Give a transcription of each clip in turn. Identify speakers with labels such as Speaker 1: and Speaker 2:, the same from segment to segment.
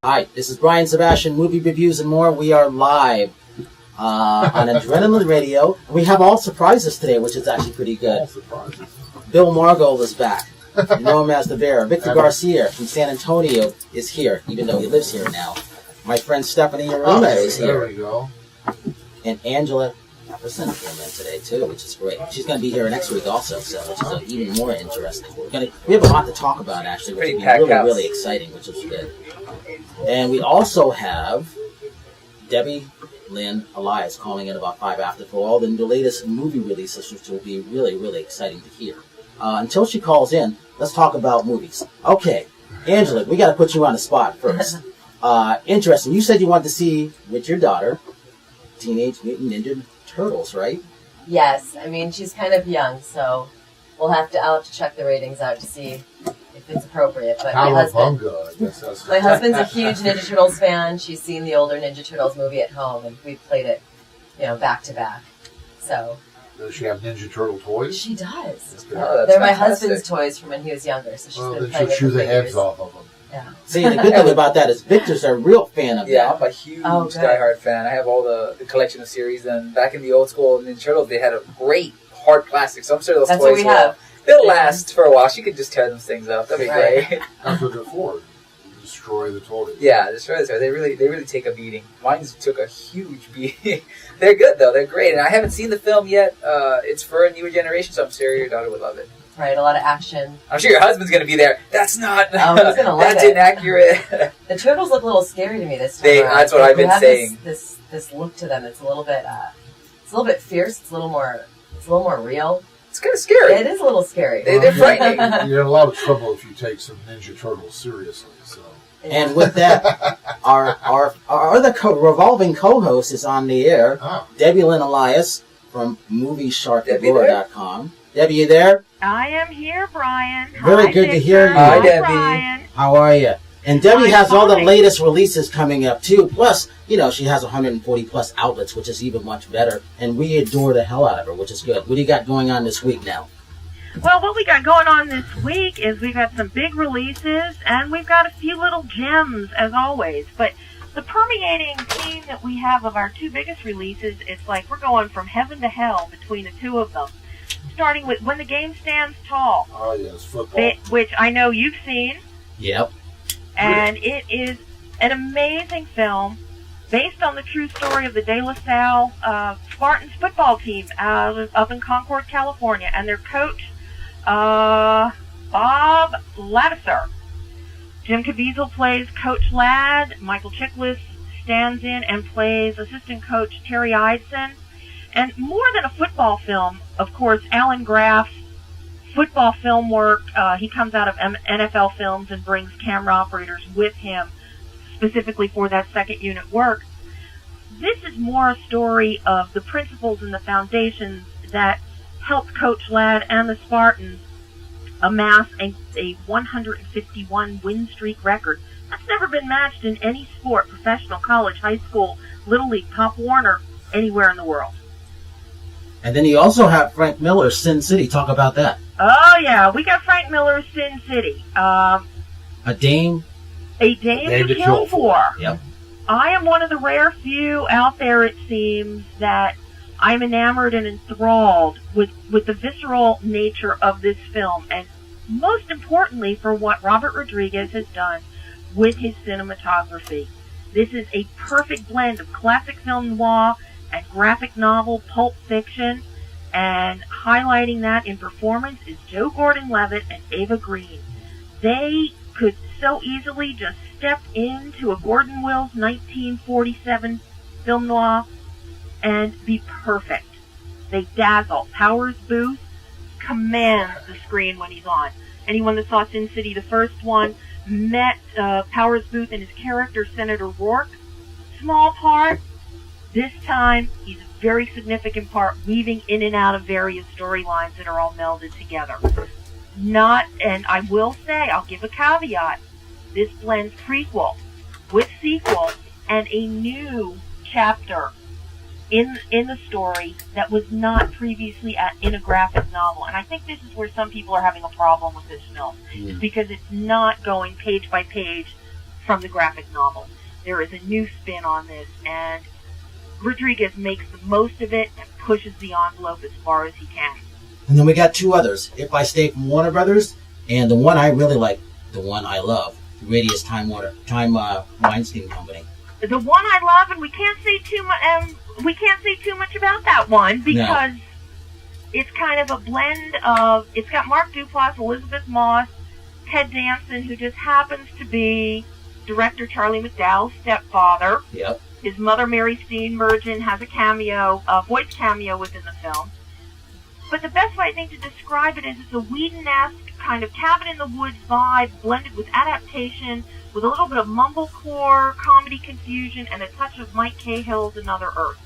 Speaker 1: Hi, this is Brian Sebastian, Movie Reviews and More. We are live on Adrenaline Radio. We have all surprises today, which is actually pretty good.
Speaker 2: All surprises.
Speaker 1: Bill Margold is back. You know him as the Bear. Victor Garcia from San Antonio is here, even though he lives here now. My friend Stephanie Yarema is here.
Speaker 2: There we go.
Speaker 1: And Angela Ellefson came in today, too, which is great. She's going to be here next week also, so which is even more interesting. We have a lot to talk about, actually, which will be really exciting, which is good. And we also have Debbie Lynn Elias calling in about 5 after for all the latest movie releases, which will be really, really exciting to hear. Until she calls in, let's talk about movies. Okay, Angela, we got to put you on the spot first. Interesting. You said you wanted to see, with your daughter, Teenage Mutant Ninja Turtles, right?
Speaker 3: Yes. I mean, she's kind of young, so I'll have to check the ratings out to see if it's appropriate. But my husband's a huge Ninja Turtles fan. She's seen the older Ninja Turtles movie at home, and we've played it, back to back. So.
Speaker 2: Does she have Ninja Turtle toys?
Speaker 3: She does.
Speaker 4: Oh,
Speaker 3: they're my husband's toys from when he was younger. So she's been
Speaker 2: then she'll chew the heads off of them.
Speaker 3: Yeah.
Speaker 1: See, the good thing about that is Victor's a real fan of that.
Speaker 4: Yeah, I'm a huge diehard fan. I have all the collection of series, and back in the old school Ninja Turtles, they had a great hard plastic. So I'm sure those toys they'll last for a while. She could just tear those things up. That'd be great.
Speaker 2: That's what they're for. Destroy the toys.
Speaker 4: Yeah, destroy the toys. They really take a beating. Mine took a huge beating. They're good though. They're great, and I haven't seen the film yet. It's for a newer generation, so I'm sure your daughter would love it.
Speaker 3: Right, a lot of action.
Speaker 4: I'm sure your husband's going to be there. That's not.
Speaker 3: Oh, he's going to love
Speaker 4: that's
Speaker 3: it.
Speaker 4: Inaccurate.
Speaker 3: The turtles look a little scary to me this time.
Speaker 4: That's what I've been saying.
Speaker 3: This look to them. It's a little bit fierce. It's a little more real.
Speaker 4: It's kind of scary.
Speaker 3: It is a little scary.
Speaker 4: They're frightening.
Speaker 2: You're in a lot of trouble if you take some Ninja Turtles seriously. So.
Speaker 1: And with that, our other revolving co-host is on the air, Debbie Lynn Elias from MovieSharkAgora.com. Debbie, you there?
Speaker 5: I am here, Brian.
Speaker 1: Very good to hear you.
Speaker 4: Hi, Debbie.
Speaker 5: Brian.
Speaker 1: How are you? And Debbie has all the latest releases coming up, too. Plus, she has 140-plus outlets, which is even much better. And we adore the hell out of her, which is good. What do you got going on this week now?
Speaker 5: Well, what we got going on this week is we've got some big releases, and we've got a few little gems, as always. But the permeating theme that we have of our two biggest releases, it's like we're going from heaven to hell between the two of them. Starting with When the Game Stands Tall.
Speaker 2: Oh, yes, football.
Speaker 5: Which I know you've seen.
Speaker 1: Yep.
Speaker 5: And it is an amazing film based on the true story of the De La Salle Spartans football team up in Concord, California, and their coach, Bob Ladouceur. Jim Caviezel plays Coach Ladd. Michael Chiklis stands in and plays assistant coach Terry Eidson. And more than a football film, of course, Alan Graff's football film work, he comes out of NFL films and brings camera operators with him specifically for that second unit work. This is more a story of the principles and the foundations that helped Coach Ladd and the Spartans amass a 151 win streak record. That's never been matched in any sport, professional, college, high school, Little League, Pop Warner, anywhere in the world.
Speaker 1: And then you also have Frank Miller's Sin City. Talk about that.
Speaker 5: Oh, yeah. We got Frank Miller's Sin City.
Speaker 1: A Dame
Speaker 5: to Kill For.
Speaker 1: Yep.
Speaker 5: I am one of the rare few out there, it seems, that I'm enamored and enthralled with the visceral nature of this film. And most importantly, for what Robert Rodriguez has done with his cinematography. This is a perfect blend of classic film noir and graphic novel pulp fiction, and highlighting that in performance is Joe Gordon-Levitt and Ava Green. They could so easily just step into a Gordon Wills 1947 film noir and be perfect. They dazzle. Powers Booth commands the screen when he's on. Anyone that saw Sin City, the first one, met Powers Booth and his character, Senator Rourke. Small part. This time, he's a very significant part, weaving in and out of various storylines that are all melded together. And I will say, I'll give a caveat, this blends prequel with sequel and a new chapter in the story that was not previously in a graphic novel. And I think this is where some people are having a problem with this film, because it's not going page by page from the graphic novel. There is a new spin on this, and Rodriguez makes the most of it and pushes the envelope as far as he can.
Speaker 1: And then we got two others. If I Stay from Warner Brothers, and the one I really like, the one I love, Radius Time Weinstein Company.
Speaker 5: The one I love, and we can't say too much about that one because it's kind of a blend of. It's got Mark Duplass, Elizabeth Moss, Ted Danson, who just happens to be director Charlie McDowell's stepfather.
Speaker 1: Yep.
Speaker 5: His mother, Mary Steenburgen, has a voice cameo within the film. But the best way I think to describe it is it's a Whedon-esque kind of cabin in the woods vibe blended with adaptation, with a little bit of mumblecore, comedy confusion, and a touch of Mike Cahill's Another Earth.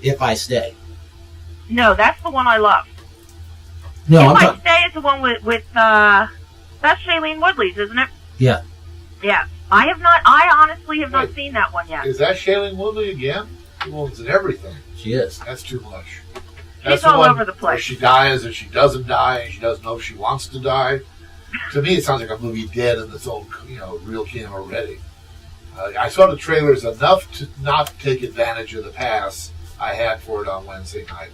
Speaker 1: If I Stay.
Speaker 5: No, that's the one I love.
Speaker 1: No,
Speaker 5: If I Stay is the one with that's Shailene Woodley's, isn't it?
Speaker 1: Yeah.
Speaker 5: Yeah. I honestly have not seen that one yet.
Speaker 2: Is that Shailene Woodley again? She was in everything.
Speaker 1: She is.
Speaker 2: That's too much.
Speaker 5: She's all over the place.
Speaker 2: Where she dies and she doesn't die and she doesn't know if she wants to die. To me, it sounds like a movie dead in its own, real camera already. I saw the trailers enough to not take advantage of the pass I had for it on Wednesday night.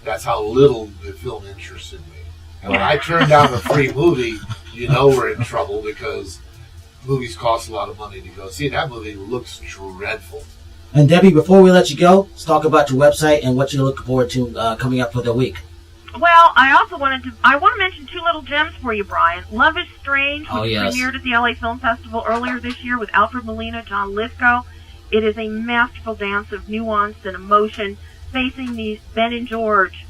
Speaker 2: That's how little the film interested me. And when I turn down a free movie, we're in trouble because movies cost a lot of money to go see. That movie looks dreadful.
Speaker 1: And Debbie, before we let you go, let's talk about your website and what you're looking forward to coming up for the week.
Speaker 5: Well, I want to mention two little gems for you, Brian. Love is Strange, which premiered at the LA Film Festival earlier this year with Alfred Molina, John Lithgow. It is a masterful dance of nuance and emotion facing these Ben and George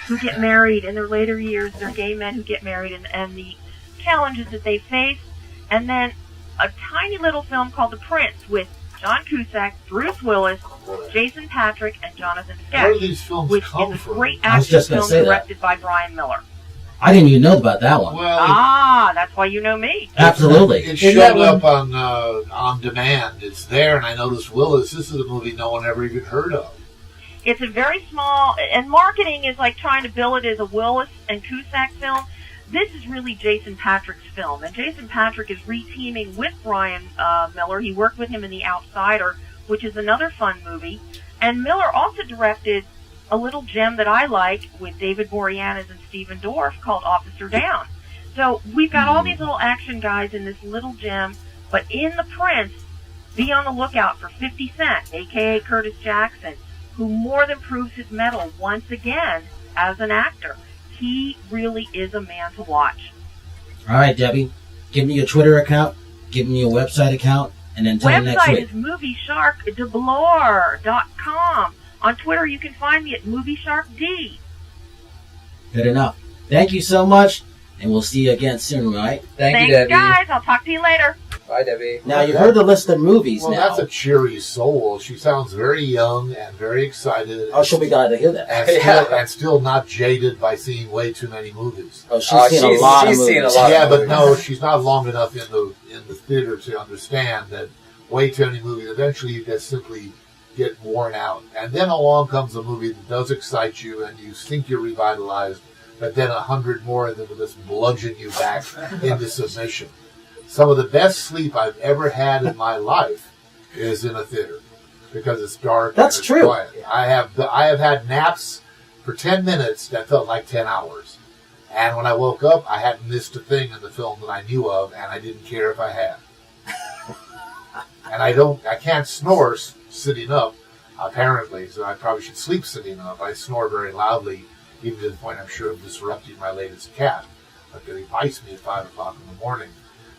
Speaker 5: who get married in their later years. They're gay men who get married and the challenges that they face. And then a tiny little film called The Prince with John Cusack, Bruce Willis, Jason Patrick, and Jonathan Sketch.
Speaker 2: Where do these films come
Speaker 5: which is a
Speaker 2: from?
Speaker 5: great action film directed by Brian Miller.
Speaker 1: I didn't even know about that one.
Speaker 2: Well,
Speaker 5: that's why you know me.
Speaker 1: Absolutely.
Speaker 2: It showed up on demand. It's there, and I noticed Willis. This is a movie no one ever even heard of.
Speaker 5: It's a very small, and marketing is like trying to bill it as a Willis and Cusack film. This is really Jason Patrick's film, and Jason Patrick is re-teaming with Brian Miller. He worked with him in The Outsider, which is another fun movie. And Miller also directed a little gem that I like with David Boreanaz and Stephen Dorff called Officer Down. So we've got all these little action guys in this little gem, but in The Prince, be on the lookout for 50 Cent, a.k.a. Curtis Jackson, who more than proves his mettle once again as an actor. He really is a man to watch.
Speaker 1: All right, Debbie. Give me your Twitter account, give me your website account, and then tell me next week.
Speaker 5: Website is moviesharkdeblore.com. On Twitter, you can find me at moviesharkd.
Speaker 1: Good enough. Thank you so much, and we'll see you again soon, right?
Speaker 4: Thank you, Debbie.
Speaker 5: Thanks, guys. I'll talk to you later.
Speaker 4: Bye, Debbie.
Speaker 1: Now, you've heard the list of movies now.
Speaker 2: That's a cheery soul. She sounds very young and very excited.
Speaker 1: Oh, she'll be glad to hear that.
Speaker 2: And still not jaded by seeing way too many movies.
Speaker 1: Oh, she's seen a lot of movies.
Speaker 2: Yeah, but no, she's not long enough in the theater to understand that way too many movies. Eventually, you just simply get worn out. And then along comes a movie that does excite you and you think you're revitalized, but then 100 more of them will just bludgeon you back into submission. Some of the best sleep I've ever had in my life is in a theater because it's dark.
Speaker 1: That's
Speaker 2: and it's
Speaker 1: true.
Speaker 2: Quiet. I have had naps for 10 minutes that felt like 10 hours. And when I woke up, I hadn't missed a thing in the film that I knew of, and I didn't care if I had. And I can't snore sitting up, apparently, so I probably should sleep sitting up. I snore very loudly, even to the point I'm sure of disrupting my latest cat. Because he bites me at 5 o'clock in the morning.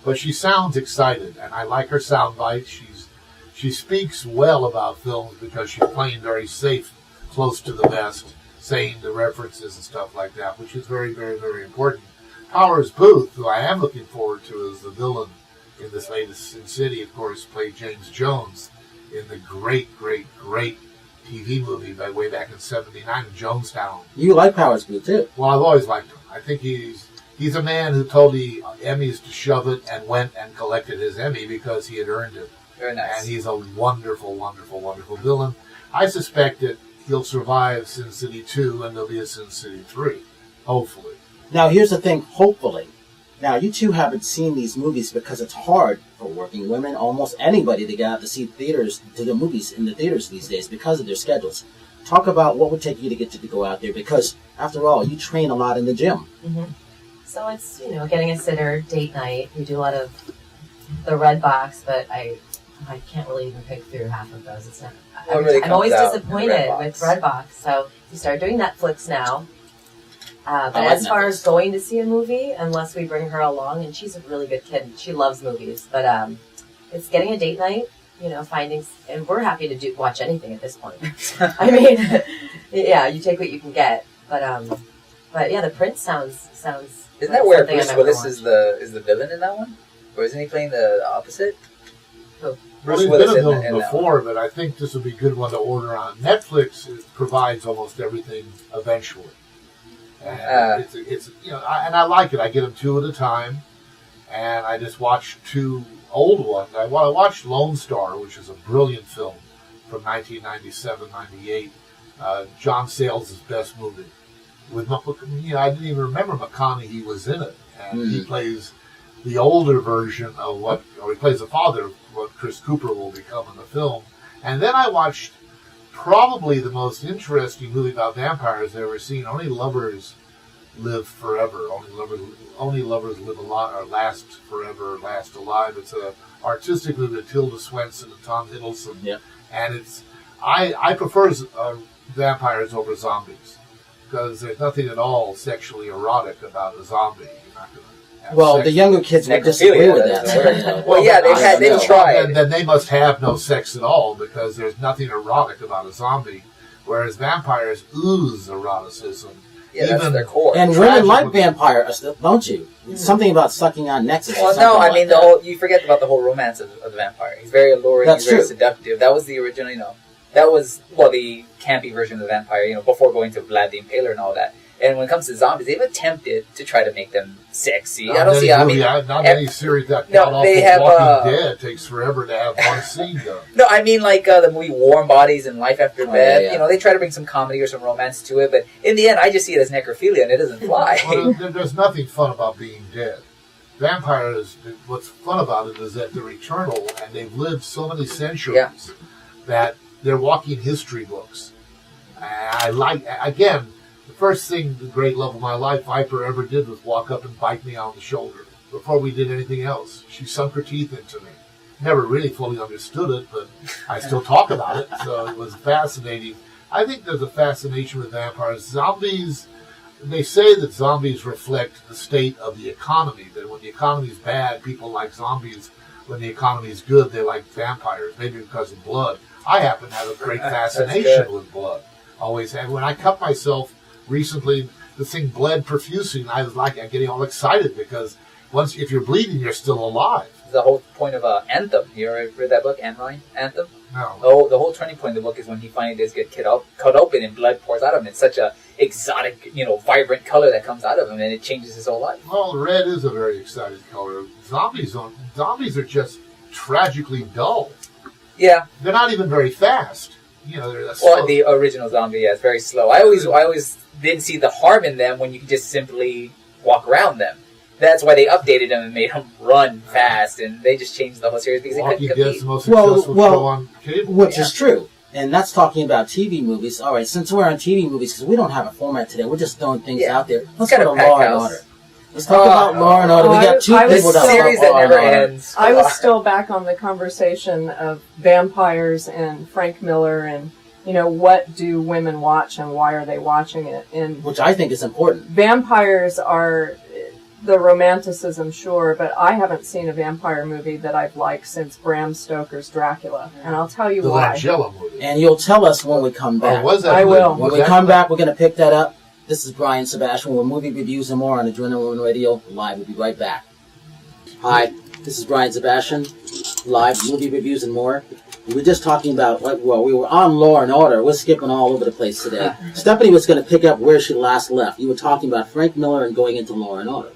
Speaker 2: But she sounds excited, and I like her sound bites. She speaks well about films because she's playing very safe, close to the vest, saying the references and stuff like that, which is very, very, very important. Powers Booth, who I am looking forward to as the villain in this latest Sin City, of course, played James Jones in the great, great, great TV movie by way back in '79, Jonestown.
Speaker 1: You like Powers Booth, too.
Speaker 2: Well, I've always liked him. I think he's a man who told the Emmys to shove it and went and collected his Emmy because he had earned it.
Speaker 4: Very nice.
Speaker 2: And he's a wonderful, wonderful, wonderful villain. I suspect that he'll survive Sin City 2 and there'll be a Sin City 3. Hopefully.
Speaker 1: Now, here's the thing, hopefully. Now, you two haven't seen these movies because it's hard for working women, almost anybody to get out to see theaters, to the movies in the theaters these days because of their schedules. Talk about what would take you to get you to go out there, because after all, you train a lot in the gym.
Speaker 3: Mm-hmm. So it's, getting a sitter, date night. We do a lot of the red box, but I can't really even pick through half of those. It's not. I'm always disappointed with Redbox. So we started doing Netflix now. But as far as going to see a movie, unless we bring her along, and she's a really good kid, she loves movies. But it's getting a date night, finding, and we're happy to watch anything at this point. I mean, yeah, you take what you can get. But yeah, The Prince sounds.
Speaker 4: Isn't that where Bruce Willis is the villain in that one, or isn't he playing the opposite?
Speaker 3: Who?
Speaker 2: Well, he's been a villain before, but I think this would be a good one to order on Netflix. It provides almost everything eventually, and it's and I like it. I get them 2 at a time, and I just watched 2 old ones. I watched Lone Star, which is a brilliant film from 1997-98. John Sayles' best movie. With I didn't even remember McConaughey was in it, and he plays the older version of he plays the father of what Chris Cooper will become in the film. And then I watched probably the most interesting movie about vampires I've ever seen. Only Lovers Live Forever. Only lovers live alive, or last forever, last alive. It's an artistic movie with Tilda Swinton and Tom Hiddleston.
Speaker 1: Yep.
Speaker 2: And I prefer vampires over zombies, because there's nothing at all sexually erotic about a zombie. You're not going to
Speaker 1: well, the younger kids would disagree with that.
Speaker 4: Well, yeah, they've tried.
Speaker 2: Then they must have no sex at all, because there's nothing erotic about a zombie, whereas vampires ooze eroticism.
Speaker 4: Yeah, that's their core.
Speaker 1: And women like vampires, don't you? It's something about sucking on necks.
Speaker 4: Well, no, I mean, you forget about the whole romance of the vampire. He's very alluring, he's very seductive. That was the original, that was, the campy version of the vampire, before going to Vlad the Impaler and all that. And when it comes to zombies, they've attempted to try to make them sexy. I don't see how.
Speaker 2: Not any series that they have Walking Dead takes forever to have one scene done.
Speaker 4: No, I mean the movie Warm Bodies and Life After Bed. Yeah. They try to bring some comedy or some romance to it, but in the end, I just see it as necrophilia, and it doesn't fly.
Speaker 2: Well, there's nothing fun about being dead. Vampires, what's fun about it is that they're eternal, and they've lived so many centuries that they're walking history books. I like, again. First thing, the great love of my life, Viper, ever did was walk up and bite me on the shoulder before we did anything else. She sunk her teeth into me. Never really fully understood it, but I still talk about it, so it was fascinating. I think there's a fascination with vampires. Zombies, they say that zombies reflect the state of the economy, that when the economy's bad, people like zombies. When the economy's good, they like vampires, maybe because of blood. I happen to have a great fascination with blood. Always have. When I cut myself recently, the thing bled profusely, and I was getting all excited, because if you're bleeding, you're still alive.
Speaker 4: The whole point of Anthem. You ever read that book, Anne Rice? Anthem?
Speaker 2: No.
Speaker 4: Oh, the whole turning point of the book is when he finally does get cut open and blood pours out of him. It's such a exotic, vibrant color that comes out of him, and it changes his whole life.
Speaker 2: Well, red is a very exciting color. Zombies are just tragically dull.
Speaker 4: Yeah.
Speaker 2: They're not even very fast.
Speaker 4: The original zombie, it's very slow. I always didn't see the harm in them when you could just simply walk around them. That's why they updated them and made them run fast, and they just changed the whole series because they couldn't compete.
Speaker 2: The most successful show on cable.
Speaker 1: Which is true. And that's talking about TV movies. All right, since we're on TV movies, because we don't have a format today, we're just throwing things out there. Let's go to Law and Order. Let's talk about Law and Order. We got 2 people that
Speaker 4: series that never ends.
Speaker 6: I was still back on the conversation of vampires and Frank Miller and, what do women watch and why are they watching it? And
Speaker 1: which I think is important.
Speaker 6: Vampires are the romanticism, sure, but I haven't seen a vampire movie that I've liked since Bram Stoker's Dracula. And I'll tell you why.
Speaker 2: The Langella movie.
Speaker 1: And you'll tell us when we come back.
Speaker 6: I will.
Speaker 1: When we come back, we're going to pick that up. This is Brian Sebastian with Movie Reviews and More on Adrenaline Radio Live. We'll be right back. Hi, this is Brian Sebastian, live, Movie Reviews and More. We were just talking about, we were on Law and Order. We're skipping all over the place today. Stephanie was going to pick up where she last left. You were talking about Frank Miller and going into Law and Order.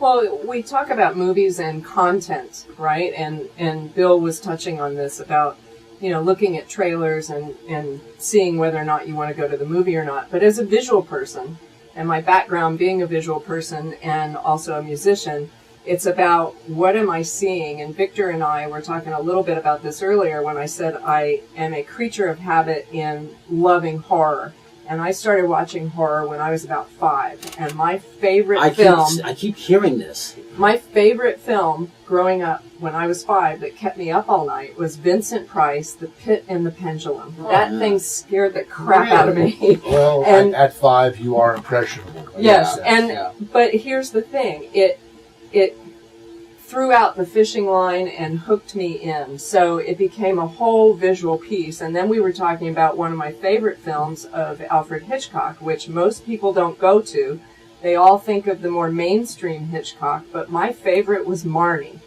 Speaker 6: Well, we talk about movies and content, right? And Bill was touching on this about, looking at trailers and seeing whether or not you want to go to the movie or not. But as a visual person, and my background being a visual person and also a musician, It's about what am I seeing? And Victor and I were talking a little bit about this earlier when I said I am a creature of habit in loving horror. And I started watching horror when I was about 5. And my favorite film...
Speaker 1: I keep hearing this.
Speaker 6: My favorite film growing up when I was 5 that kept me up all night was Vincent Price, The Pit and the Pendulum. That thing scared the crap out of me.
Speaker 2: Well, and at 5, you are impressionable.
Speaker 6: Yes, but here's the thing. It threw out the fishing line and hooked me in. So it became a whole visual piece. And then we were talking about one of my favorite films of Alfred Hitchcock, which most people don't go to. They all think of the more mainstream Hitchcock, but my favorite was Marnie.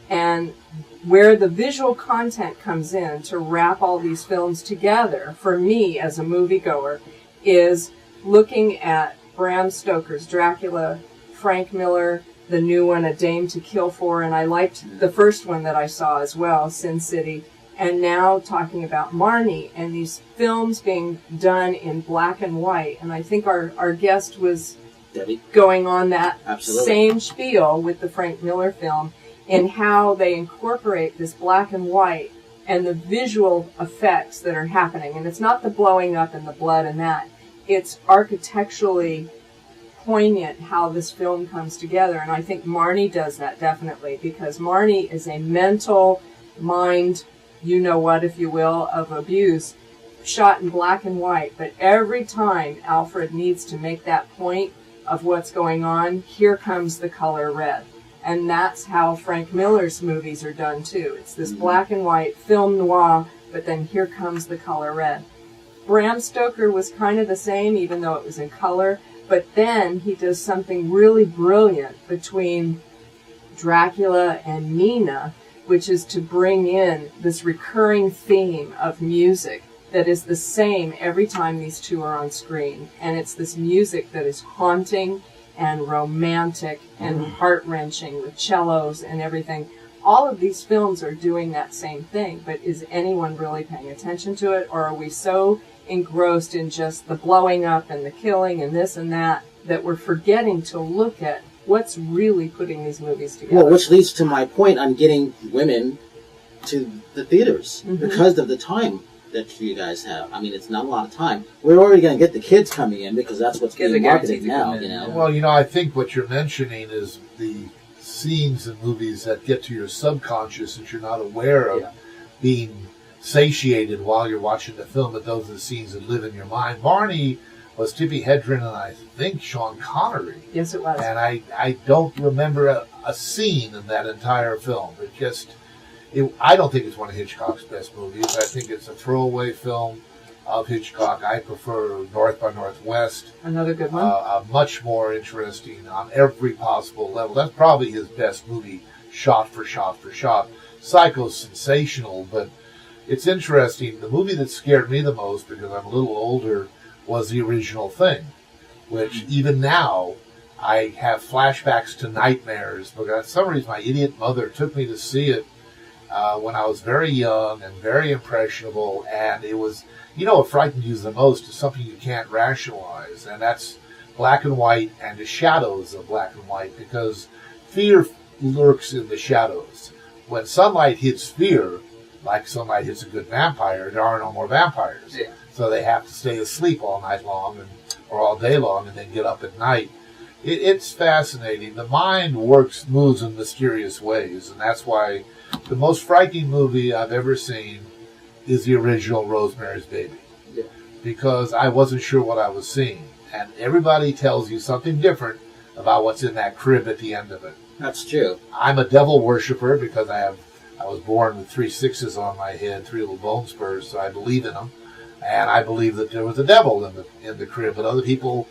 Speaker 6: And where the visual content comes in to wrap all these films together, for me as a moviegoer, is looking at Bram Stoker's Dracula, Frank Miller, the new one, A Dame to Kill For, and I liked the first one that I saw as well, Sin City, and now talking about Marnie and these films being done in black and white. And I think our guest was
Speaker 1: Debbie
Speaker 6: going on that
Speaker 1: Absolutely.
Speaker 6: Same spiel with the Frank Miller film and how they incorporate this black and white and the visual effects that are happening. And it's not the blowing up and the blood and that. It's architecturally poignant how this film comes together. And I think Marnie does that definitely, because Marnie is a mental mind, you know what, if you will, of abuse, shot in black and white. But every time Alfred needs to make that point of what's going on, here comes the color red. And that's how Frank Miller's movies are done too. It's this black and white film noir, but then here comes the color red. Bram Stoker was kind of the same, even though it was in color. But then he does something really brilliant between Dracula and Nina, which is to bring in this recurring theme of music that is the same every time these two are on screen. And it's this music that is haunting and romantic and heart-wrenching with cellos and everything. All of these films are doing that same thing, but is anyone really paying attention to it? Or are we so engrossed in just the blowing up and the killing and this and that we're forgetting to look at what's really putting these movies together?
Speaker 1: Well, which leads to my point on getting women to the theaters because of the time that you guys have. I mean, it's not a lot of time. We're already going to get the kids coming in because that's what's being marketed now, you know.
Speaker 2: Well, I think what you're mentioning is the scenes in movies that get to your subconscious that you're not aware of being satiated while you're watching the film, but those are the scenes that live in your mind. Barney was Tippi Hedren and I think Sean Connery.
Speaker 6: Yes, it was.
Speaker 2: And I don't remember a scene in that entire film. I don't think it's one of Hitchcock's best movies. I think it's a throwaway film of Hitchcock. I prefer North by Northwest.
Speaker 6: Another good one.
Speaker 2: Much more interesting on every possible level. That's probably his best movie, shot for shot for shot. Psycho's sensational, but it's interesting. The movie that scared me the most, because I'm a little older, was The Original Thing, which even now I have flashbacks to nightmares, because for some reason my idiot mother took me to see it when I was very young and very impressionable, and it was, what frightened you the most is something you can't rationalize, and that's black and white and the shadows of black and white, because fear lurks in the shadows. When sunlight hits fear, like sunlight hits a good vampire, there are no more vampires.
Speaker 4: Yeah.
Speaker 2: So they have to stay asleep all night long or all day long and then get up at night. It's fascinating. The mind moves in mysterious ways, and that's why the most frightening movie I've ever seen is the original Rosemary's Baby.
Speaker 4: Yeah.
Speaker 2: Because I wasn't sure what I was seeing. And everybody tells you something different about what's in that crib at the end of it.
Speaker 1: That's true.
Speaker 2: I'm a devil worshiper because I was born with 3 6s on my head, 3 little bone spurs, so I believe in them. And I believe that there was a devil in the crib, but other people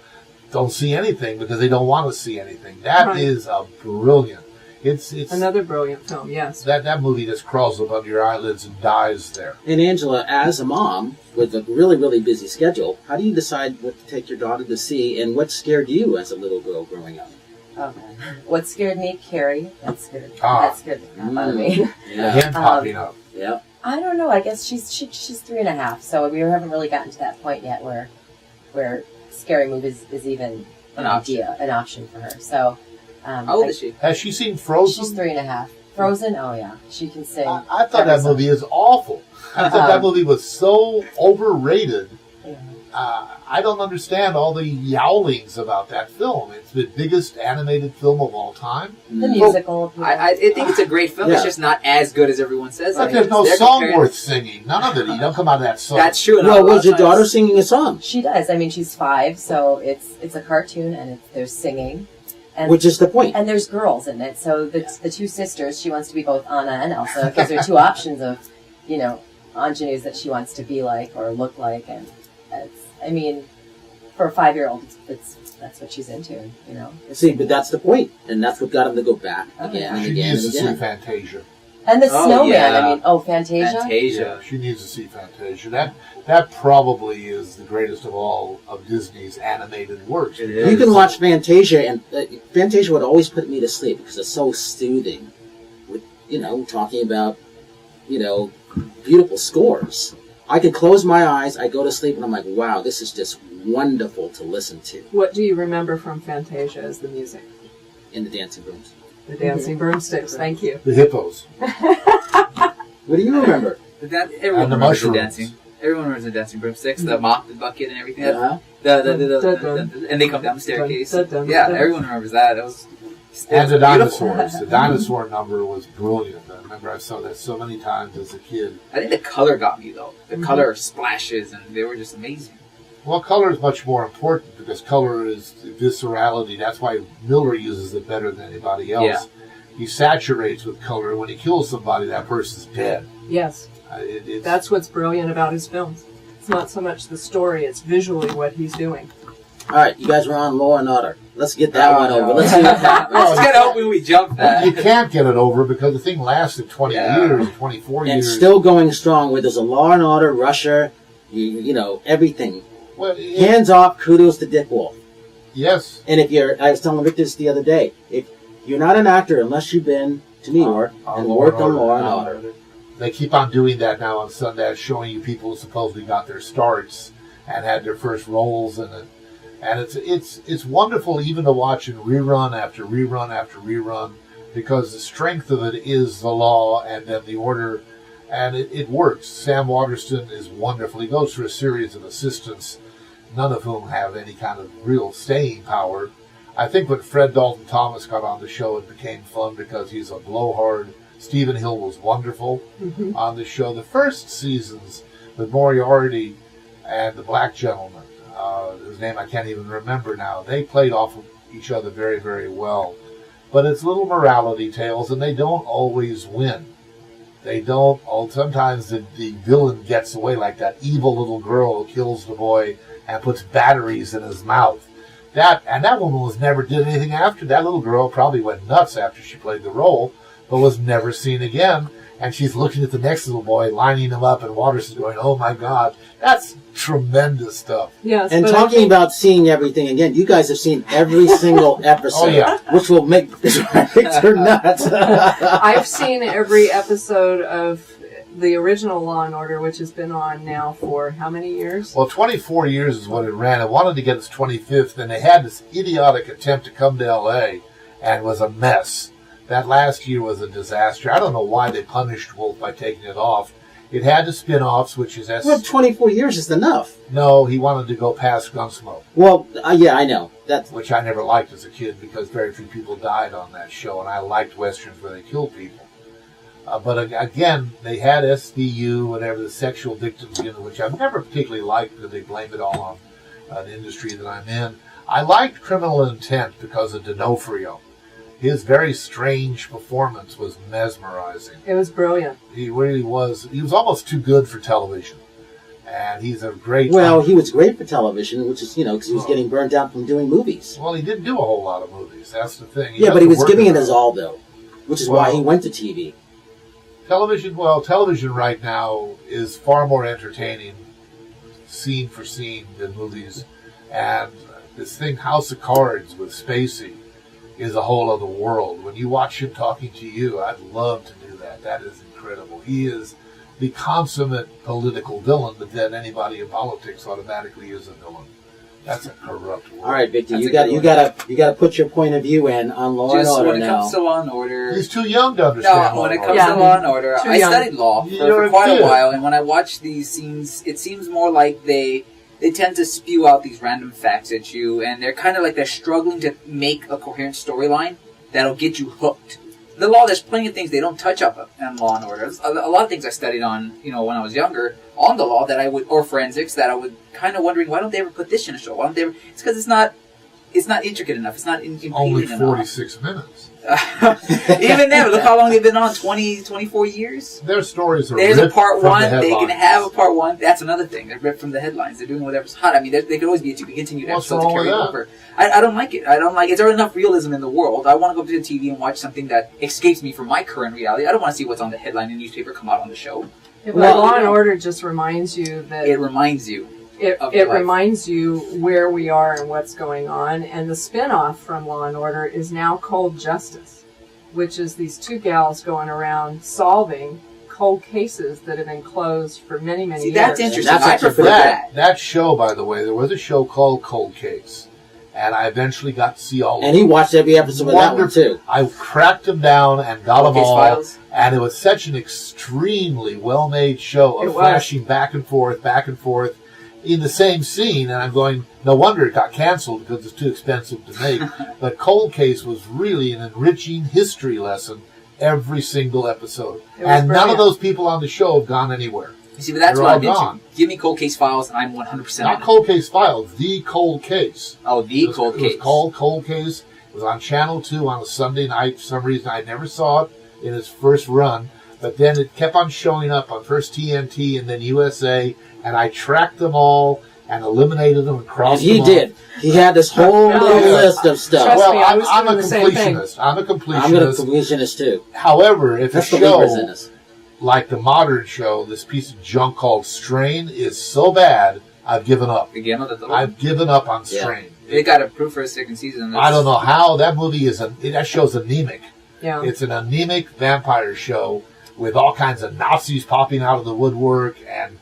Speaker 2: don't see anything because they don't want to see anything. That is a brilliant. It's
Speaker 6: another brilliant film, yes.
Speaker 2: That movie just crawls up under your eyelids and dies there.
Speaker 1: And Angela, as a mom with a really, really busy schedule, how do you decide what to take your daughter to see, and what scared you as a little girl growing up?
Speaker 3: Okay. What scared me? Carrie. That scared the crap out of me.
Speaker 2: Yeah. Hand popping up.
Speaker 1: Yeah.
Speaker 3: I don't know. I guess she's 3.5, so we haven't really gotten to that point yet where scary movies is even an option for her. So
Speaker 4: How old is she?
Speaker 2: Has she seen Frozen?
Speaker 3: She's 3.5. Frozen? Oh, yeah. She can sing.
Speaker 2: I thought that movie is awful. I thought that movie was so overrated.
Speaker 3: Yeah.
Speaker 2: I don't understand all the yowlings about that film. It's the biggest animated film of all time.
Speaker 3: The musical.
Speaker 4: I think it's a great film.
Speaker 1: Yeah.
Speaker 4: It's just not as good as everyone says.
Speaker 2: But there's no song worth singing. None of it. You don't come out of that song.
Speaker 4: That's true.
Speaker 1: Well, was your daughter singing a song?
Speaker 3: She does. I mean, she's 5, so it's a cartoon, and there's singing. And,
Speaker 1: which is the point.
Speaker 3: And there's girls in it. So the two sisters, she wants to be both Anna and Elsa. Because there are 2 options of, ingenues that she wants to be like or look like. And for a 5-year-old, that's what she's into,
Speaker 1: See, but that's the point. And that's what got him to go back again and
Speaker 2: She
Speaker 1: again
Speaker 2: needs
Speaker 1: and
Speaker 2: to
Speaker 1: again.
Speaker 2: see Fantasia.
Speaker 3: And the snowman,
Speaker 4: yeah.
Speaker 3: Fantasia?
Speaker 2: Yeah, she needs to see Fantasia. That probably is the greatest of all of Disney's animated works.
Speaker 4: It is.
Speaker 1: You can watch Fantasia, and Fantasia would always put me to sleep because it's so soothing. With talking about beautiful scores. I could close my eyes, I go to sleep, and I'm like, wow, this is just wonderful to listen to.
Speaker 6: What do you remember from Fantasia as the music?
Speaker 1: In the Dancing Rooms.
Speaker 6: The Dancing Broomsticks, thank you.
Speaker 2: The hippos.
Speaker 1: What do you remember?
Speaker 4: Everyone
Speaker 2: And the
Speaker 4: remembers
Speaker 2: mushrooms.
Speaker 4: the dancing. Everyone remembers the dancing broomsticks, the mop, the bucket, and everything.
Speaker 1: Uh-huh.
Speaker 4: And they come down the staircase. Yeah, everyone remembers that. It was
Speaker 2: And the
Speaker 4: beautiful.
Speaker 2: dinosaurs. The dinosaur number was brilliant. I remember I saw that so many times as a kid.
Speaker 4: I think the color got me though. The color splashes, and they were just amazing.
Speaker 2: Well, color is much more important because color is viscerality. That's why Miller uses it better than anybody else.
Speaker 4: Yeah.
Speaker 2: He saturates with color. When he kills somebody, that person's dead.
Speaker 6: Yes. That's what's brilliant about his films. It's not so much the story, it's visually what he's doing.
Speaker 1: All right, you guys were on Law and Order. Let's get that one over. Let's see what happens.
Speaker 4: Let's get out when we jump that.
Speaker 2: You can't get it over because the thing lasted 20 years, 24
Speaker 1: And
Speaker 2: years.
Speaker 1: still going strong where there's a Law and Order, Russia, everything.
Speaker 2: Well,
Speaker 1: Hands off, kudos to Dick Wolf.
Speaker 2: yes.
Speaker 1: And I was telling Rick this the other day, if you're not an actor unless you've been to New York and worked on Law and Order.
Speaker 2: They keep on doing that now on Sundance, showing you people who supposedly got their starts and had their first roles in it. And it's wonderful even to watch in rerun after rerun after rerun because the strength of it is the law and then the order, and it works. Sam Waterston is wonderful. He goes through a series of assistants, none of whom have any kind of real staying power. I think when Fred Dalton Thomas got on the show, it became fun because he's a blowhard. Stephen Hill was wonderful on the show. The first seasons with Moriarty and the Black Gentleman, whose name I can't even remember now, they played off of each other very, very well. But it's little morality tales, and they don't always win. They don't. Sometimes the villain gets away, like that evil little girl who kills the boy and puts batteries in his mouth. That woman was never did anything after. That little girl probably went nuts after she played the role, but was never seen again. And she's looking at the next little boy, lining him up, and Waters is going, "Oh my God, that's tremendous stuff."
Speaker 6: Yes.
Speaker 1: And talking about seeing everything again, you guys have seen every single episode,
Speaker 2: Oh, yeah.
Speaker 1: which will make her nuts.
Speaker 6: I've seen every episode of the original Law and Order, which has been on now for how many years?
Speaker 2: Well, 24 years is what it ran. It wanted to get its 25th, and they had this idiotic attempt to come to L.A., and it was a mess. That last year was a disaster. I don't know why they punished Wolf by taking it off. It had the spin-offs, which is...
Speaker 1: Well, 24 years is enough.
Speaker 2: No, he wanted to go past Gunsmoke.
Speaker 1: Well, yeah, I know.
Speaker 2: Which I never liked as a kid because very few people died on that show, and I liked Westerns where they killed people. But again, they had SVU, whatever, the sexual victims unit, which I've never particularly liked because they blame it all on the industry that I'm in. I liked Criminal Intent because of D'Onofrio. His very strange performance was mesmerizing.
Speaker 6: It was brilliant.
Speaker 2: He really was. He was almost too good for television. And he's a great...
Speaker 1: Well, he was great for television, which is, because he was getting burnt out from doing movies.
Speaker 2: Well, he didn't do a whole lot of movies. That's the thing.
Speaker 1: Yeah, but he was giving it his all, though, which is why he went to TV.
Speaker 2: Television right now is far more entertaining, scene for scene, than movies. And this thing, House of Cards with Spacey, is a whole other world. When you watch him talking to you, I'd love to do that. That is incredible. He is the consummate political villain, but then anybody in politics automatically is a villain. That's a corrupt word.
Speaker 1: All right, Victor, you gotta put your point of view in on Law and Order
Speaker 4: when it comes to Law and Order.
Speaker 2: He's too young to understand.
Speaker 4: No, when it comes to Law and Order, I studied law for quite a while, and when I watch these scenes, it seems more like they tend to spew out these random facts at you, and they're kind of like they're struggling to make a coherent storyline that'll get you hooked. The law, there's plenty of things they don't touch up on Law and Order. A lot of things I studied on, when I was younger, on the law or forensics, that I would kind of wondering, why don't they ever put this in a show? Why don't they ever? It's because it's not intricate enough. It's not
Speaker 2: only 46 minutes.
Speaker 4: Even then, look how long they've been on, 24 years?
Speaker 2: Their stories are
Speaker 4: There's
Speaker 2: ripped
Speaker 4: a part
Speaker 2: from
Speaker 4: one.
Speaker 2: the
Speaker 4: They
Speaker 2: headlines.
Speaker 4: can have a part one. That's another thing. They're ripped from the headlines. They're doing whatever's hot. I mean, they could always be a continued
Speaker 2: What's
Speaker 4: episode to
Speaker 2: wrong
Speaker 4: carry
Speaker 2: with that?
Speaker 4: over. I don't like it. Is there enough realism in the world? I want to go to the TV and watch something that escapes me from my current reality. I don't want to see what's on the headline in the newspaper come out on the show.
Speaker 6: Yeah, but Law and Order just reminds you that...
Speaker 4: It reminds you.
Speaker 6: It reminds you where we are and what's going on. And the spin-off from Law and Order is now Cold Justice, which is these two gals going around solving cold cases that have been closed for many, many years.
Speaker 4: That's interesting. I prefer
Speaker 2: that show, by the way, there was a show called Cold Case. And I eventually got to see all of them.
Speaker 1: And he watched every episode of that one, too.
Speaker 2: I cracked them down and got them all.
Speaker 4: Files.
Speaker 2: And it was such an extremely well-made show of flashing back and forth in the same scene. And I'm going, no wonder it got canceled because it's too expensive to make. But Cold Case was really an enriching history lesson every single episode. And none of those people on the show have gone anywhere.
Speaker 4: You see, but that's what I'm into. Give me Cold Case Files, and I'm 100%
Speaker 2: Not Cold Case Files, The Cold Case.
Speaker 4: Oh, The Cold Case.
Speaker 2: It was called Cold Case. It was on Channel 2 on a Sunday night. For some reason, I never saw it in its first run. But then it kept on showing up on first TNT and then USA. And I tracked them all and eliminated them and crossed them off.
Speaker 1: And he did. He had this whole little list of stuff.
Speaker 2: Well, I'm a completionist. I'm a
Speaker 1: completionist, too.
Speaker 2: However, if a show... like the modern show, this piece of junk called Strain is so bad, I've given up. I've given up on Strain.
Speaker 4: They got approved for a second season.
Speaker 2: I don't know how. That movie that show's anemic.
Speaker 6: Yeah.
Speaker 2: It's an anemic vampire show with all kinds of Nazis popping out of the woodwork, and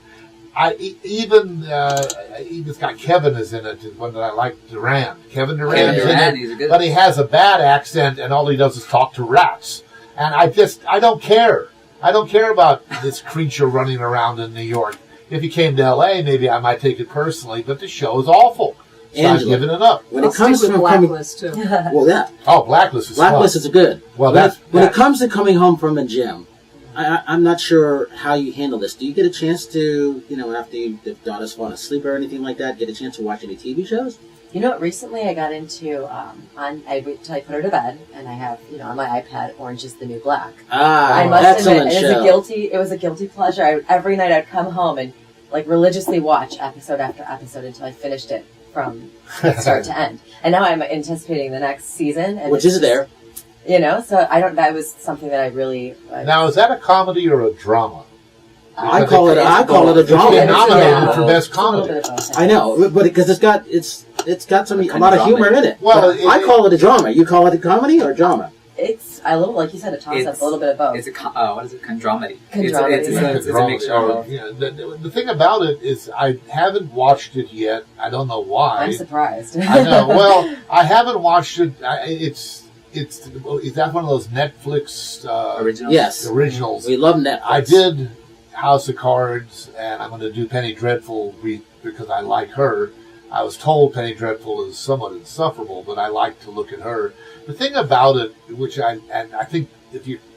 Speaker 2: even it's got Kevin is in it. One that I like, Durand. Kevin Durand is in it, but he has a bad accent, and all he does is talk to rats. And I don't care. I don't care about this creature running around in New York. If he came to L.A., maybe I might take it personally, but the show is awful. So I've given it up.
Speaker 6: When it comes to Blacklist, too.
Speaker 1: Well, that.
Speaker 2: Oh, Blacklist is
Speaker 1: Blacklist is good.
Speaker 2: Well,
Speaker 1: when it comes to coming home from the gym, I'm not sure how you handle this. Do you get a chance to, after the daughter's fallen asleep or anything like that, get a chance to watch any TV shows?
Speaker 3: Recently I got into, I wait until I put her to bed, and I have, on my iPad, Orange is the New Black.
Speaker 1: I must admit,
Speaker 3: it was a guilty pleasure. Every night I'd come home and, religiously watch episode after episode until I finished it from start to end. And now I'm anticipating the next season. And
Speaker 1: which is there.
Speaker 3: So that was something that I really...
Speaker 2: Now, is that a comedy or a drama?
Speaker 1: I call it a drama.
Speaker 2: It's been nominated for best comedy.
Speaker 1: I know, but because it's got a lot of humor in it.
Speaker 2: Well,
Speaker 1: I call it a drama. You call it a comedy or a drama?
Speaker 3: It's a little, like you said, a toss-up, a little bit of both.
Speaker 4: It's what is it? Condromedy.
Speaker 3: It's
Speaker 4: a mixture of...
Speaker 2: The thing about it is I haven't watched it yet. I don't know why.
Speaker 3: I'm surprised.
Speaker 2: I know. Well, I haven't watched it. Is that one of those Netflix
Speaker 4: originals?
Speaker 1: Yes.
Speaker 2: Originals.
Speaker 1: We love Netflix.
Speaker 2: I did House of Cards, and I'm going to do Penny Dreadful because I like her. I was told Penny Dreadful is somewhat insufferable, but I like to look at her. The thing about it, I think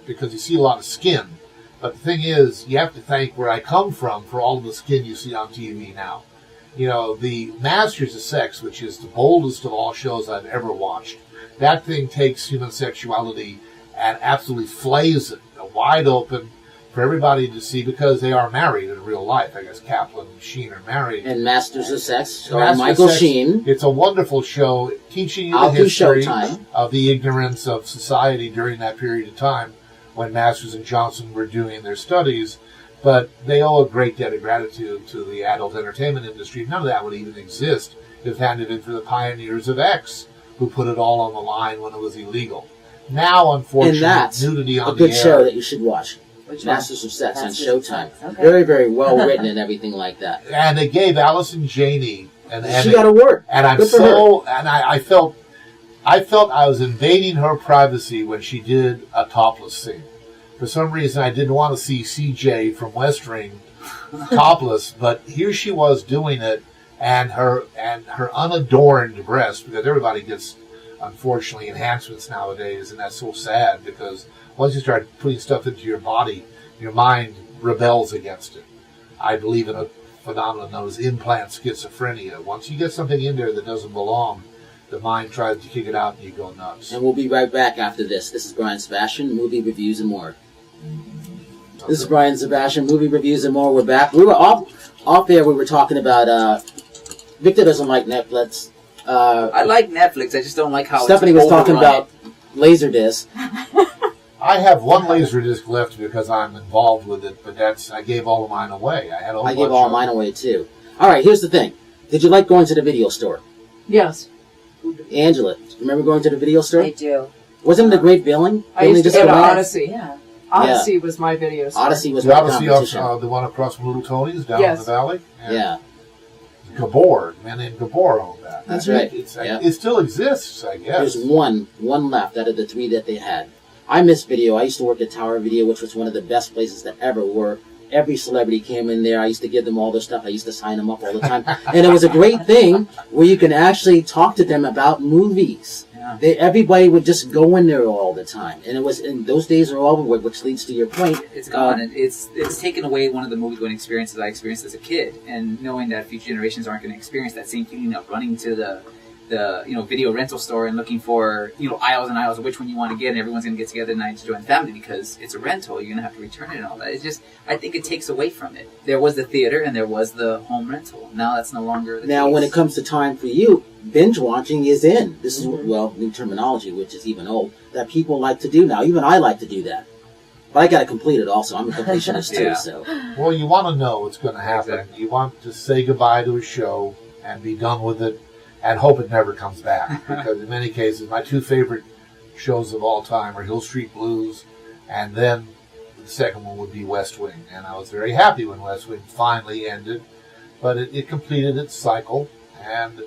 Speaker 2: because you see a lot of skin, but the thing is, you have to thank where I come from for all of the skin you see on TV now. The Masters of Sex, which is the boldest of all shows I've ever watched, that thing takes human sexuality and absolutely flays it wide open for everybody to see because they are married in real life. I guess Kaplan and Sheen are married.
Speaker 1: And Masters of Sex, starring Michael Sheen.
Speaker 2: It's a wonderful show teaching you the history of the ignorance of society during that period of time when Masters and Johnson were doing their studies. But they owe a great debt of gratitude to the adult entertainment industry. None of that would even exist if it hadn't been for the pioneers of X who put it all on the line when it was illegal. Now, unfortunately, nudity on the air.
Speaker 1: A good show that you should watch. Masters of Sex on Showtime. Okay. Very, very well written and everything like that.
Speaker 2: And it gave Allison Janney
Speaker 1: she got a word.
Speaker 2: And I felt I was invading her privacy when she did a topless scene. For some reason, I didn't want to see CJ from West Wing topless, but here she was doing it, and her unadorned breast, because everybody gets, unfortunately, enhancements nowadays, and that's so sad, because once you start putting stuff into your body, your mind rebels against it. I believe in a phenomenon known as implant schizophrenia. Once you get something in there that doesn't belong, the mind tries to kick it out and you go nuts.
Speaker 1: And we'll be right back after this. This is Brian Sebastian, Movie Reviews and More. This is Brian Sebastian, Movie Reviews and More. We're back. We were off there. We were talking about Victor doesn't like Netflix.
Speaker 4: I like Netflix. I just don't like how
Speaker 1: Stephanie was talking about Laserdisc.
Speaker 2: I have one Laserdisc left because I'm involved with it, but I gave all of mine away. I gave all mine away too.
Speaker 1: All right, here's the thing. Did you like going to the video store?
Speaker 6: Yes.
Speaker 1: Angela, do you remember going to the video store?
Speaker 3: I do.
Speaker 1: Wasn't it a great feeling?
Speaker 6: I used to go to Odyssey. Yeah. Odyssey was my video store.
Speaker 1: Odyssey was
Speaker 2: my competition. The one across from Little Tony's down in the valley?
Speaker 1: Yeah.
Speaker 2: Gabor, a man named Gabor owned that.
Speaker 1: That's right.
Speaker 2: It still exists, I guess.
Speaker 1: There's one left out of the 3 that they had. I miss video. I used to work at Tower Video, which was one of the best places that ever were. Every celebrity came in there. I used to give them all their stuff. I used to sign them up all the time. And it was a great thing where you can actually talk to them about movies. Yeah. Everybody would just go in there all the time. And those days are over, which leads to your point.
Speaker 4: It's gone. It's taken away one of the movie-going experiences I experienced as a kid. And knowing that future generations aren't going to experience that same feeling of running to the video rental store and looking for aisles and aisles of which one you want to get, and everyone's going to get together tonight to join the family because it's a rental. You're going to have to return it and all that. It's just, I think it takes away from it. There was the theater and there was the home rental. Now that's no longer the
Speaker 1: case. When it comes to time for you, binge watching is in. This is new terminology, which is even old, that people like to do now. Even I like to do that. But I got to complete it also. I'm a completionist too. So.
Speaker 2: Well, you want to know what's going to happen. Exactly. You want to say goodbye to a show and be done with it, and hope it never comes back. Because in many cases, my 2 favorite shows of all time are Hill Street Blues, and then the second one would be West Wing. And I was very happy when West Wing finally ended, but it completed its cycle. And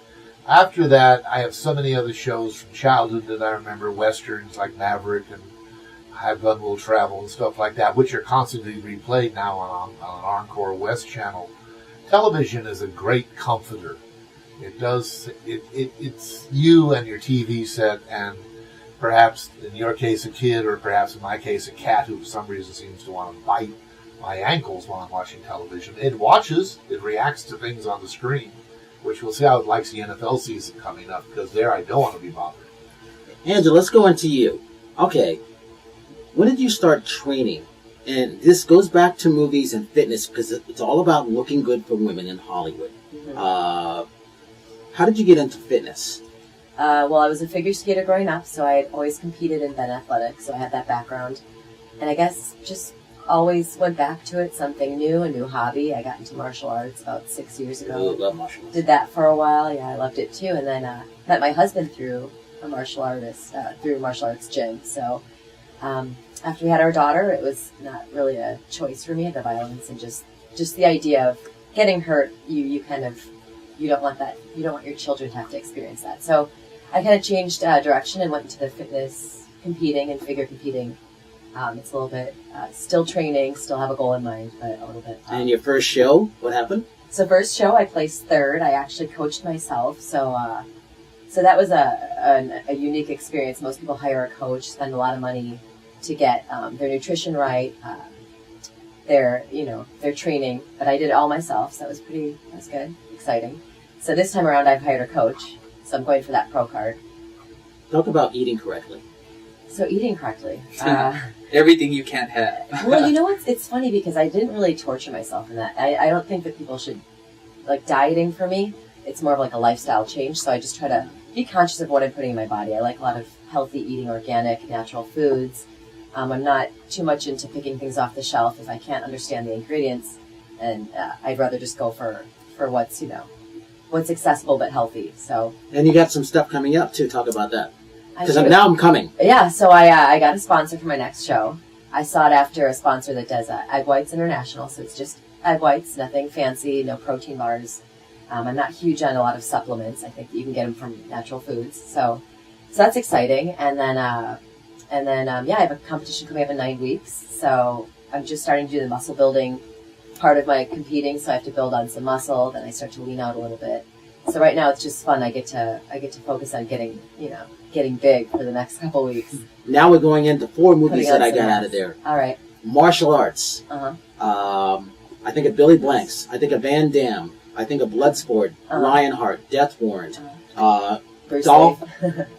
Speaker 2: after that, I have so many other shows from childhood that I remember, Westerns like Maverick and Have Gun Will Travel and stuff like that, which are constantly replayed now on Encore West Channel. Television is a great comforter. It's you and your TV set, and perhaps in your case a kid, or perhaps in my case a cat who for some reason seems to want to bite my ankles while I'm watching television. It reacts to things on the screen, which we'll see how it likes the NFL season coming up, because there I don't want to be bothered.
Speaker 1: Angela, let's go into you. Okay, when did you start training? And this goes back to movies and fitness, because it's all about looking good for women in Hollywood. Mm-hmm. How did you get into fitness?
Speaker 3: Well, I was a figure skater growing up, so I had always competed and been athletic, so I had that background. And I guess just always went back to it, something new, a new hobby. I got into martial arts about 6 years ago.
Speaker 1: I love martial arts.
Speaker 3: Did that for a while. Yeah, I loved it too. And then met my husband through a martial artist, through a martial arts gym. So after we had our daughter, it was not really a choice for me, the violence and just the idea of getting hurt. You don't want that. You don't want your children to have to experience that. So I kind of changed direction and went into the fitness competing and figure competing. It's a little bit still training, still have a goal in mind, but a little bit.
Speaker 1: And your first show, what happened?
Speaker 3: So first show, I placed 3rd. I actually coached myself. So that was a unique experience. Most people hire a coach, spend a lot of money to get their nutrition right, their training. But I did it all myself, so that was good, exciting. So this time around, I've hired a coach, so I'm going for that pro card.
Speaker 1: Talk about eating correctly.
Speaker 3: So eating correctly.
Speaker 4: Everything you can't have.
Speaker 3: Well, you know what? It's funny because I didn't really torture myself in that. I don't think that people should, dieting for me, it's more of like a lifestyle change. So I just try to be conscious of what I'm putting in my body. I like a lot of healthy eating, organic, natural foods. I'm not too much into picking things off the shelf if I can't understand the ingredients. And I'd rather just go for what's accessible but healthy. So.
Speaker 1: And you got some stuff coming up too. Talk about that. Because now I'm coming.
Speaker 3: Yeah, so I got a sponsor for my next show. I sought after a sponsor that does Egg Whites International, so it's just egg whites, nothing fancy, no protein bars. I'm not huge on a lot of supplements. I think you can get them from natural foods, so that's exciting. And then I have a competition coming up in 9 weeks, so I'm just starting to do the muscle building part of my competing. So I have to build on some muscle, then I start to lean out a little bit. So right now it's just fun. I get to focus on getting big for the next couple weeks.
Speaker 1: Now we're going into 4 movies that I got out of there.
Speaker 3: All right.
Speaker 1: Martial arts. I think of Billy Blanks. I think of Van Damme. I think of Bloodsport, Lionheart, Death Warrant. Dolph.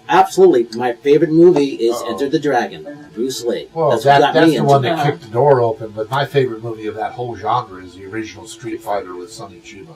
Speaker 1: Absolutely. My favorite movie is Enter the Dragon. Bruce Lee.
Speaker 2: Well, that's the one that kicked the door open. But my favorite movie of that whole genre is the original Street Fighter with Sonny Chiba,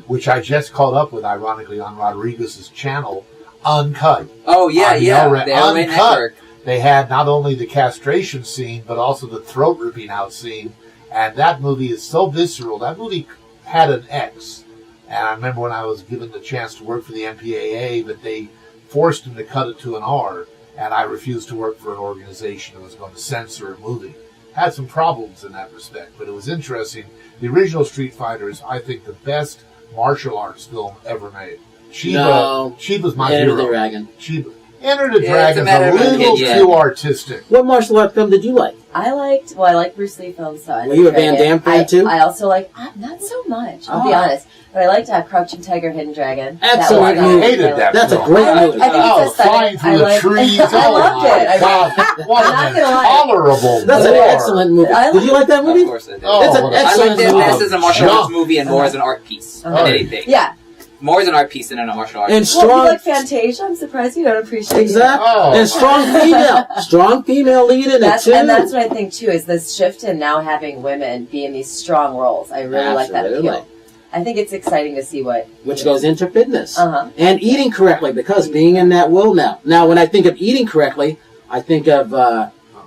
Speaker 2: which I just caught up with, ironically, on Rodriguez's channel, Uncut.
Speaker 4: Oh, yeah, the
Speaker 2: Uncut.
Speaker 4: Network.
Speaker 2: They had not only the castration scene, but also the throat ripping out scene. And that movie is so visceral. That movie had an X. And I remember when I was given the chance to work for the MPAA, that they forced him to cut it to an R, and I refused to work for an organization that was going to censor a movie. Had some problems in that respect, but it was interesting. The original Street Fighter is, I think, the best martial arts film ever made. Chiba's my hero.
Speaker 1: Enter the Dragon.
Speaker 2: Enter the Dragon's a little too artistic.
Speaker 1: What martial art film did you like?
Speaker 3: I like Bruce Lee films. So
Speaker 1: Were you a Van Damme fan too?
Speaker 3: I also like, not so much, I'll be honest. But I liked Crouching Tiger, Hidden Dragon.
Speaker 1: Excellent movie.
Speaker 2: I hated that.
Speaker 1: That's a great movie.
Speaker 3: I think it's
Speaker 2: flying through the trees.
Speaker 3: I loved it.
Speaker 2: What an intolerable
Speaker 1: That's an excellent movie. Did you like that movie?
Speaker 4: Of course I did.
Speaker 1: It's an excellent
Speaker 4: I liked it best as a martial arts movie and more as an art piece than anything.
Speaker 3: Yeah.
Speaker 4: More as an art piece than a martial arts.
Speaker 1: And strong.
Speaker 3: Well, you like Fantasia? I'm surprised you don't appreciate it.
Speaker 1: Exactly. And strong female lead in it too.
Speaker 3: And that's what I think too, is this shift in now having women be in these strong roles. I really like that appeal. I think it's exciting to see
Speaker 1: which goes into fitness and eating correctly, because being in that world now. Now, when I think of eating correctly, I think of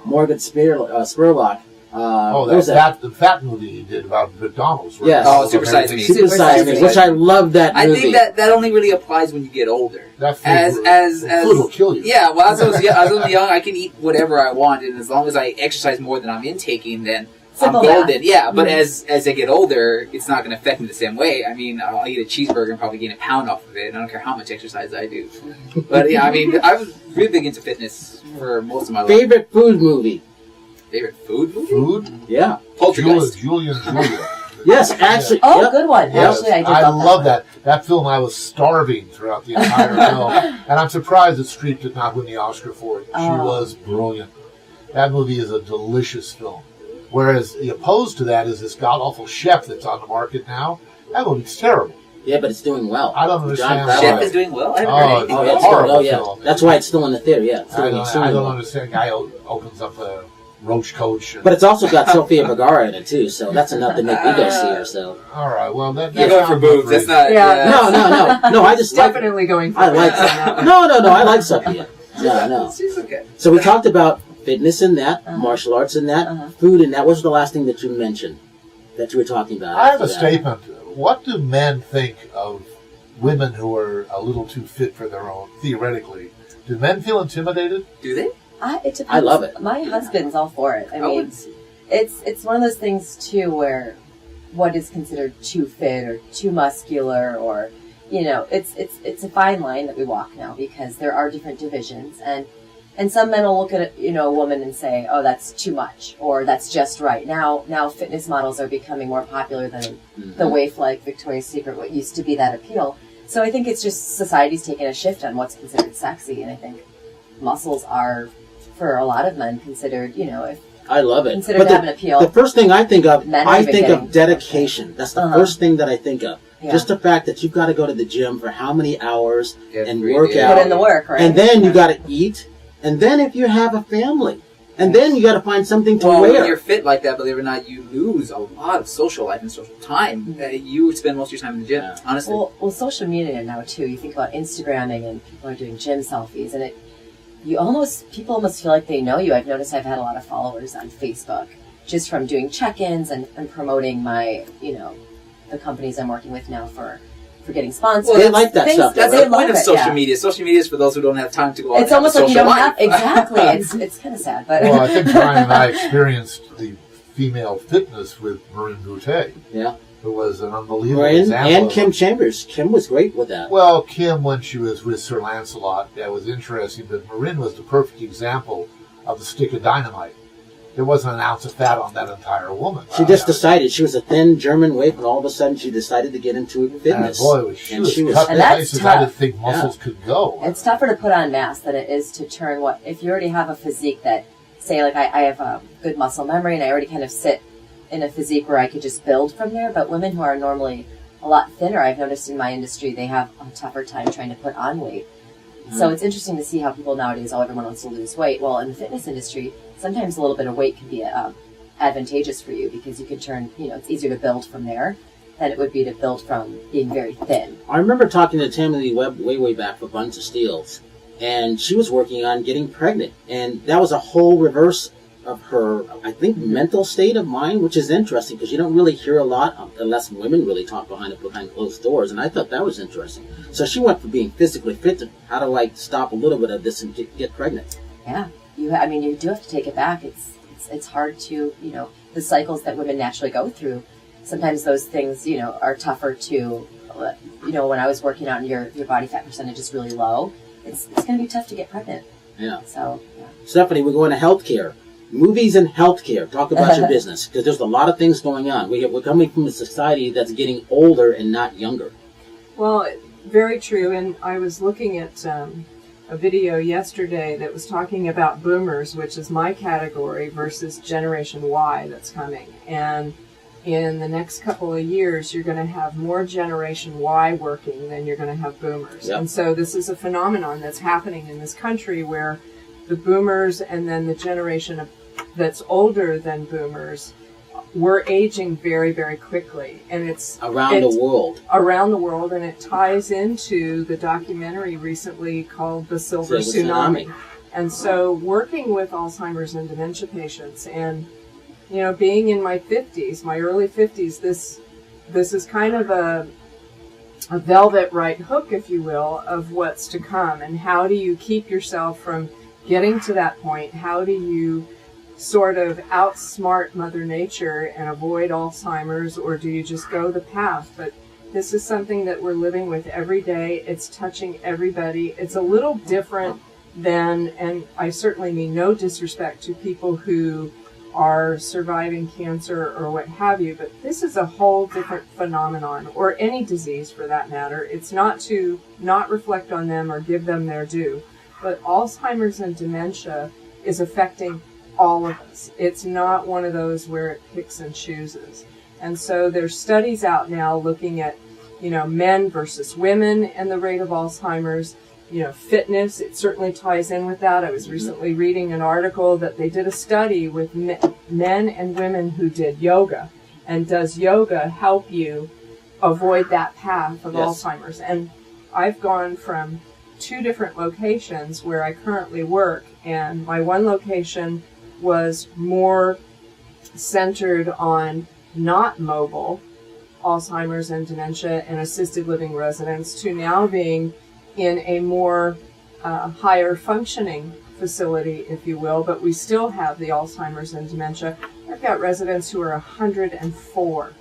Speaker 1: Morgan Spurlock.
Speaker 2: The fat movie he did about McDonald's. Right?
Speaker 1: Yes.
Speaker 4: Oh, Super Size Me.
Speaker 1: Super Size Me, which I love that movie.
Speaker 4: I think that only really applies when you get older.
Speaker 2: That food will kill you.
Speaker 4: Yeah, well, as I was young, I can eat whatever I want, and as long as I exercise more than I'm intaking, then I'm golden. Yeah, but as I get older, it's not going to affect me the same way. I mean, I'll eat a cheeseburger and probably gain a pound off of it, and I don't care how much exercise I do. But yeah, I mean, I was really big into fitness for most of my life.
Speaker 1: Favorite food movie?
Speaker 4: Favorite food movie?
Speaker 2: Food?
Speaker 1: Yeah.
Speaker 4: Poltergeist.
Speaker 2: Julia.
Speaker 1: Yes, actually.
Speaker 3: Good one.
Speaker 1: Yes.
Speaker 3: Actually,
Speaker 2: I love that. That film, I was starving throughout the entire film. And I'm surprised that Streep did not win the Oscar for it. She was brilliant. That movie is a delicious film. Whereas the opposed to that is this god-awful Chef that's on the market now. That movie's terrible.
Speaker 1: Yeah, but it's doing well.
Speaker 2: I don't understand.
Speaker 4: Chef is doing well? I haven't heard anything.
Speaker 2: It's a horrible film.
Speaker 1: That's why it's still in the theater, yeah.
Speaker 2: I don't understand. A guy opens up a Roach Coach.
Speaker 1: But it's also got Sofia Vergara in it, too, so that's enough to make me go see her. So.
Speaker 2: All right, well, that's
Speaker 4: you're going for boobs. That's not.
Speaker 1: No. I just
Speaker 6: definitely going for.
Speaker 1: I like. No. I like Sofia. No.
Speaker 4: She's okay.
Speaker 1: So we talked about fitness in that, martial arts in that, food in that. What was the last thing that you mentioned that you were talking about?
Speaker 2: I have a statement. What do men think of women who are a little too fit for their own? Theoretically, do men feel intimidated?
Speaker 4: Do they?
Speaker 3: It depends.
Speaker 1: I love it.
Speaker 3: My husband's all for it. I mean, it's one of those things too where what is considered too fit or too muscular, or it's a fine line that we walk now, because there are different divisions, and some men will look at a woman and say, oh, that's too much, or that's just right. Now fitness models are becoming more popular than the waif like Victoria's Secret, what used to be that appeal. So I think it's just society's taking a shift on what's considered sexy, and I think muscles are, for a lot of men, considered,
Speaker 1: I love it.
Speaker 3: Considered to have an appeal.
Speaker 1: The first thing I think of, of dedication. That's the first thing that I think of. Yeah. Just the fact that you've got to go to the gym for how many hours and work out.
Speaker 3: Put in the work, right?
Speaker 1: And then you got to eat. And then if you have a family. And then you got to find something to wear.
Speaker 4: When you're fit like that, believe it or not, you lose a lot of social life and social time. You spend most of your time in the gym, honestly.
Speaker 3: Well, social media now, too. You think about Instagramming, and people are doing gym selfies, and people almost feel like they know you. I've noticed I've had a lot of followers on Facebook just from doing check-ins and promoting my, the companies I'm working with now for getting sponsors.
Speaker 1: Well, they like that stuff.
Speaker 4: That's the point of social media. Social media is for those who don't have time to go out.
Speaker 3: It's almost like you don't have exactly. It's kind of sad, but
Speaker 2: well, I think Brian and I experienced the female fitness with Maureen Boutte.
Speaker 1: Yeah.
Speaker 2: Who was an unbelievable example.
Speaker 1: And Kim Chambers. Kim was great with that.
Speaker 2: Well, Kim, when she was with Sir Lancelot, that was interesting, but Maureen was the perfect example of the stick of dynamite. There wasn't an ounce of fat on that entire woman.
Speaker 1: She just decided. She was a thin German waif, and all of a sudden she decided to get into fitness.
Speaker 2: And boy, she was cut places I didn't think muscles could go.
Speaker 3: It's tougher to put on mass than it is to turn what... If you already have a physique that, say, like I have a good muscle memory, and I already kind of sit in a physique where I could just build from there, but women who are normally a lot thinner, I've noticed in my industry, they have a tougher time trying to put on weight. Mm-hmm. So it's interesting to see how people nowadays, everyone wants to lose weight. Well, in the fitness industry, sometimes a little bit of weight can be advantageous for you because you can turn, it's easier to build from there than it would be to build from being very thin.
Speaker 1: I remember talking to Tammy Webb way back for Buns of Steels, and she was working on getting pregnant, and that was a whole reverse of her, I think, mental state of mind, which is interesting because you don't really hear a lot unless women really talk behind closed doors, and I thought that was interesting. So she went from being physically fit to how to stop a little bit of this and get pregnant.
Speaker 3: Yeah, you do have to take it back. It's hard to, the cycles that women naturally go through. Sometimes those things, are tougher to, when I was working out and your body fat percentage is really low, it's going to be tough to get pregnant.
Speaker 1: Yeah.
Speaker 3: So, yeah.
Speaker 1: Stephanie, we're going to healthcare. Movies and healthcare. Talk about your business, because there's a lot of things going on. We're coming from a society that's getting older and not younger.
Speaker 6: Well, very true. And I was looking at a video yesterday that was talking about boomers, which is my category, versus Generation Y that's coming. And in the next couple of years, you're going to have more Generation Y working than you're going to have boomers. Yep. And so this is a phenomenon that's happening in this country where the boomers and then the generation that's older than boomers, we're aging very, very quickly. And it's
Speaker 1: around the world.
Speaker 6: Around the world, and it ties into the documentary recently called The Silver Tsunami. And so working with Alzheimer's and dementia patients and, being in my 50s, my early 50s, this is kind of a velvet right hook, if you will, of what's to come. And how do you keep yourself from getting to that point? How do you sort of outsmart Mother Nature and avoid Alzheimer's, or do you just go the path? But this is something that we're living with every day. It's touching everybody. It's a little different than, and I certainly mean no disrespect to people who are surviving cancer or what have you, but this is a whole different phenomenon, or any disease for that matter. It's not to not reflect on them or give them their due. But Alzheimer's and dementia is affecting all of us. It's not one of those where it picks and chooses. And so there's studies out now looking at, men versus women and the rate of Alzheimer's, fitness. It certainly ties in with that. I was recently reading an article that they did a study with men and women who did yoga. And does yoga help you avoid that path of Alzheimer's? And I've gone from 2 different locations where I currently work, and my one location was more centered on not mobile Alzheimer's and dementia and assisted living residents, to now being in a more higher functioning facility, if you will, but we still have the Alzheimer's and dementia. I've got residents who are 104.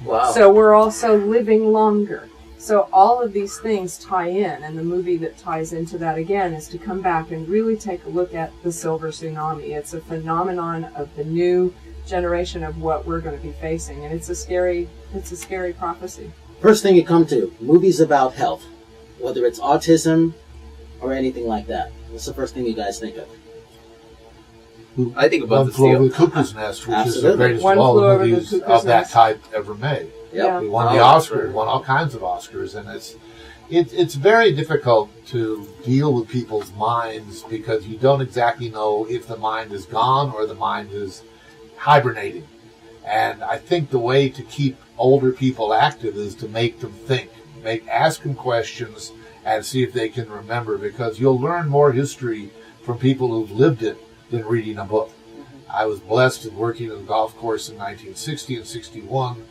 Speaker 1: Wow.
Speaker 6: So we're also living longer. So all of these things tie in, and the movie that ties into that again is to come back and really take a look at the Silver Tsunami. It's a phenomenon of the new generation of what we're going to be facing, and it's a scary prophecy.
Speaker 1: First thing you come to, movies about health, whether it's autism or anything like that. What's the first thing you guys think of?
Speaker 4: I think about
Speaker 2: One Flew Over the Cuckoo's Nest, which is the greatest of all the movies of that type ever made.
Speaker 1: Yep.
Speaker 2: He won the Oscar, won all kinds of Oscars, and it's very difficult to deal with people's minds because you don't exactly know if the mind is gone or the mind is hibernating. And I think the way to keep older people active is to make them think, ask them questions, and see if they can remember, because you'll learn more history from people who've lived it than reading a book. I was blessed in working at a golf course in 1960 and 61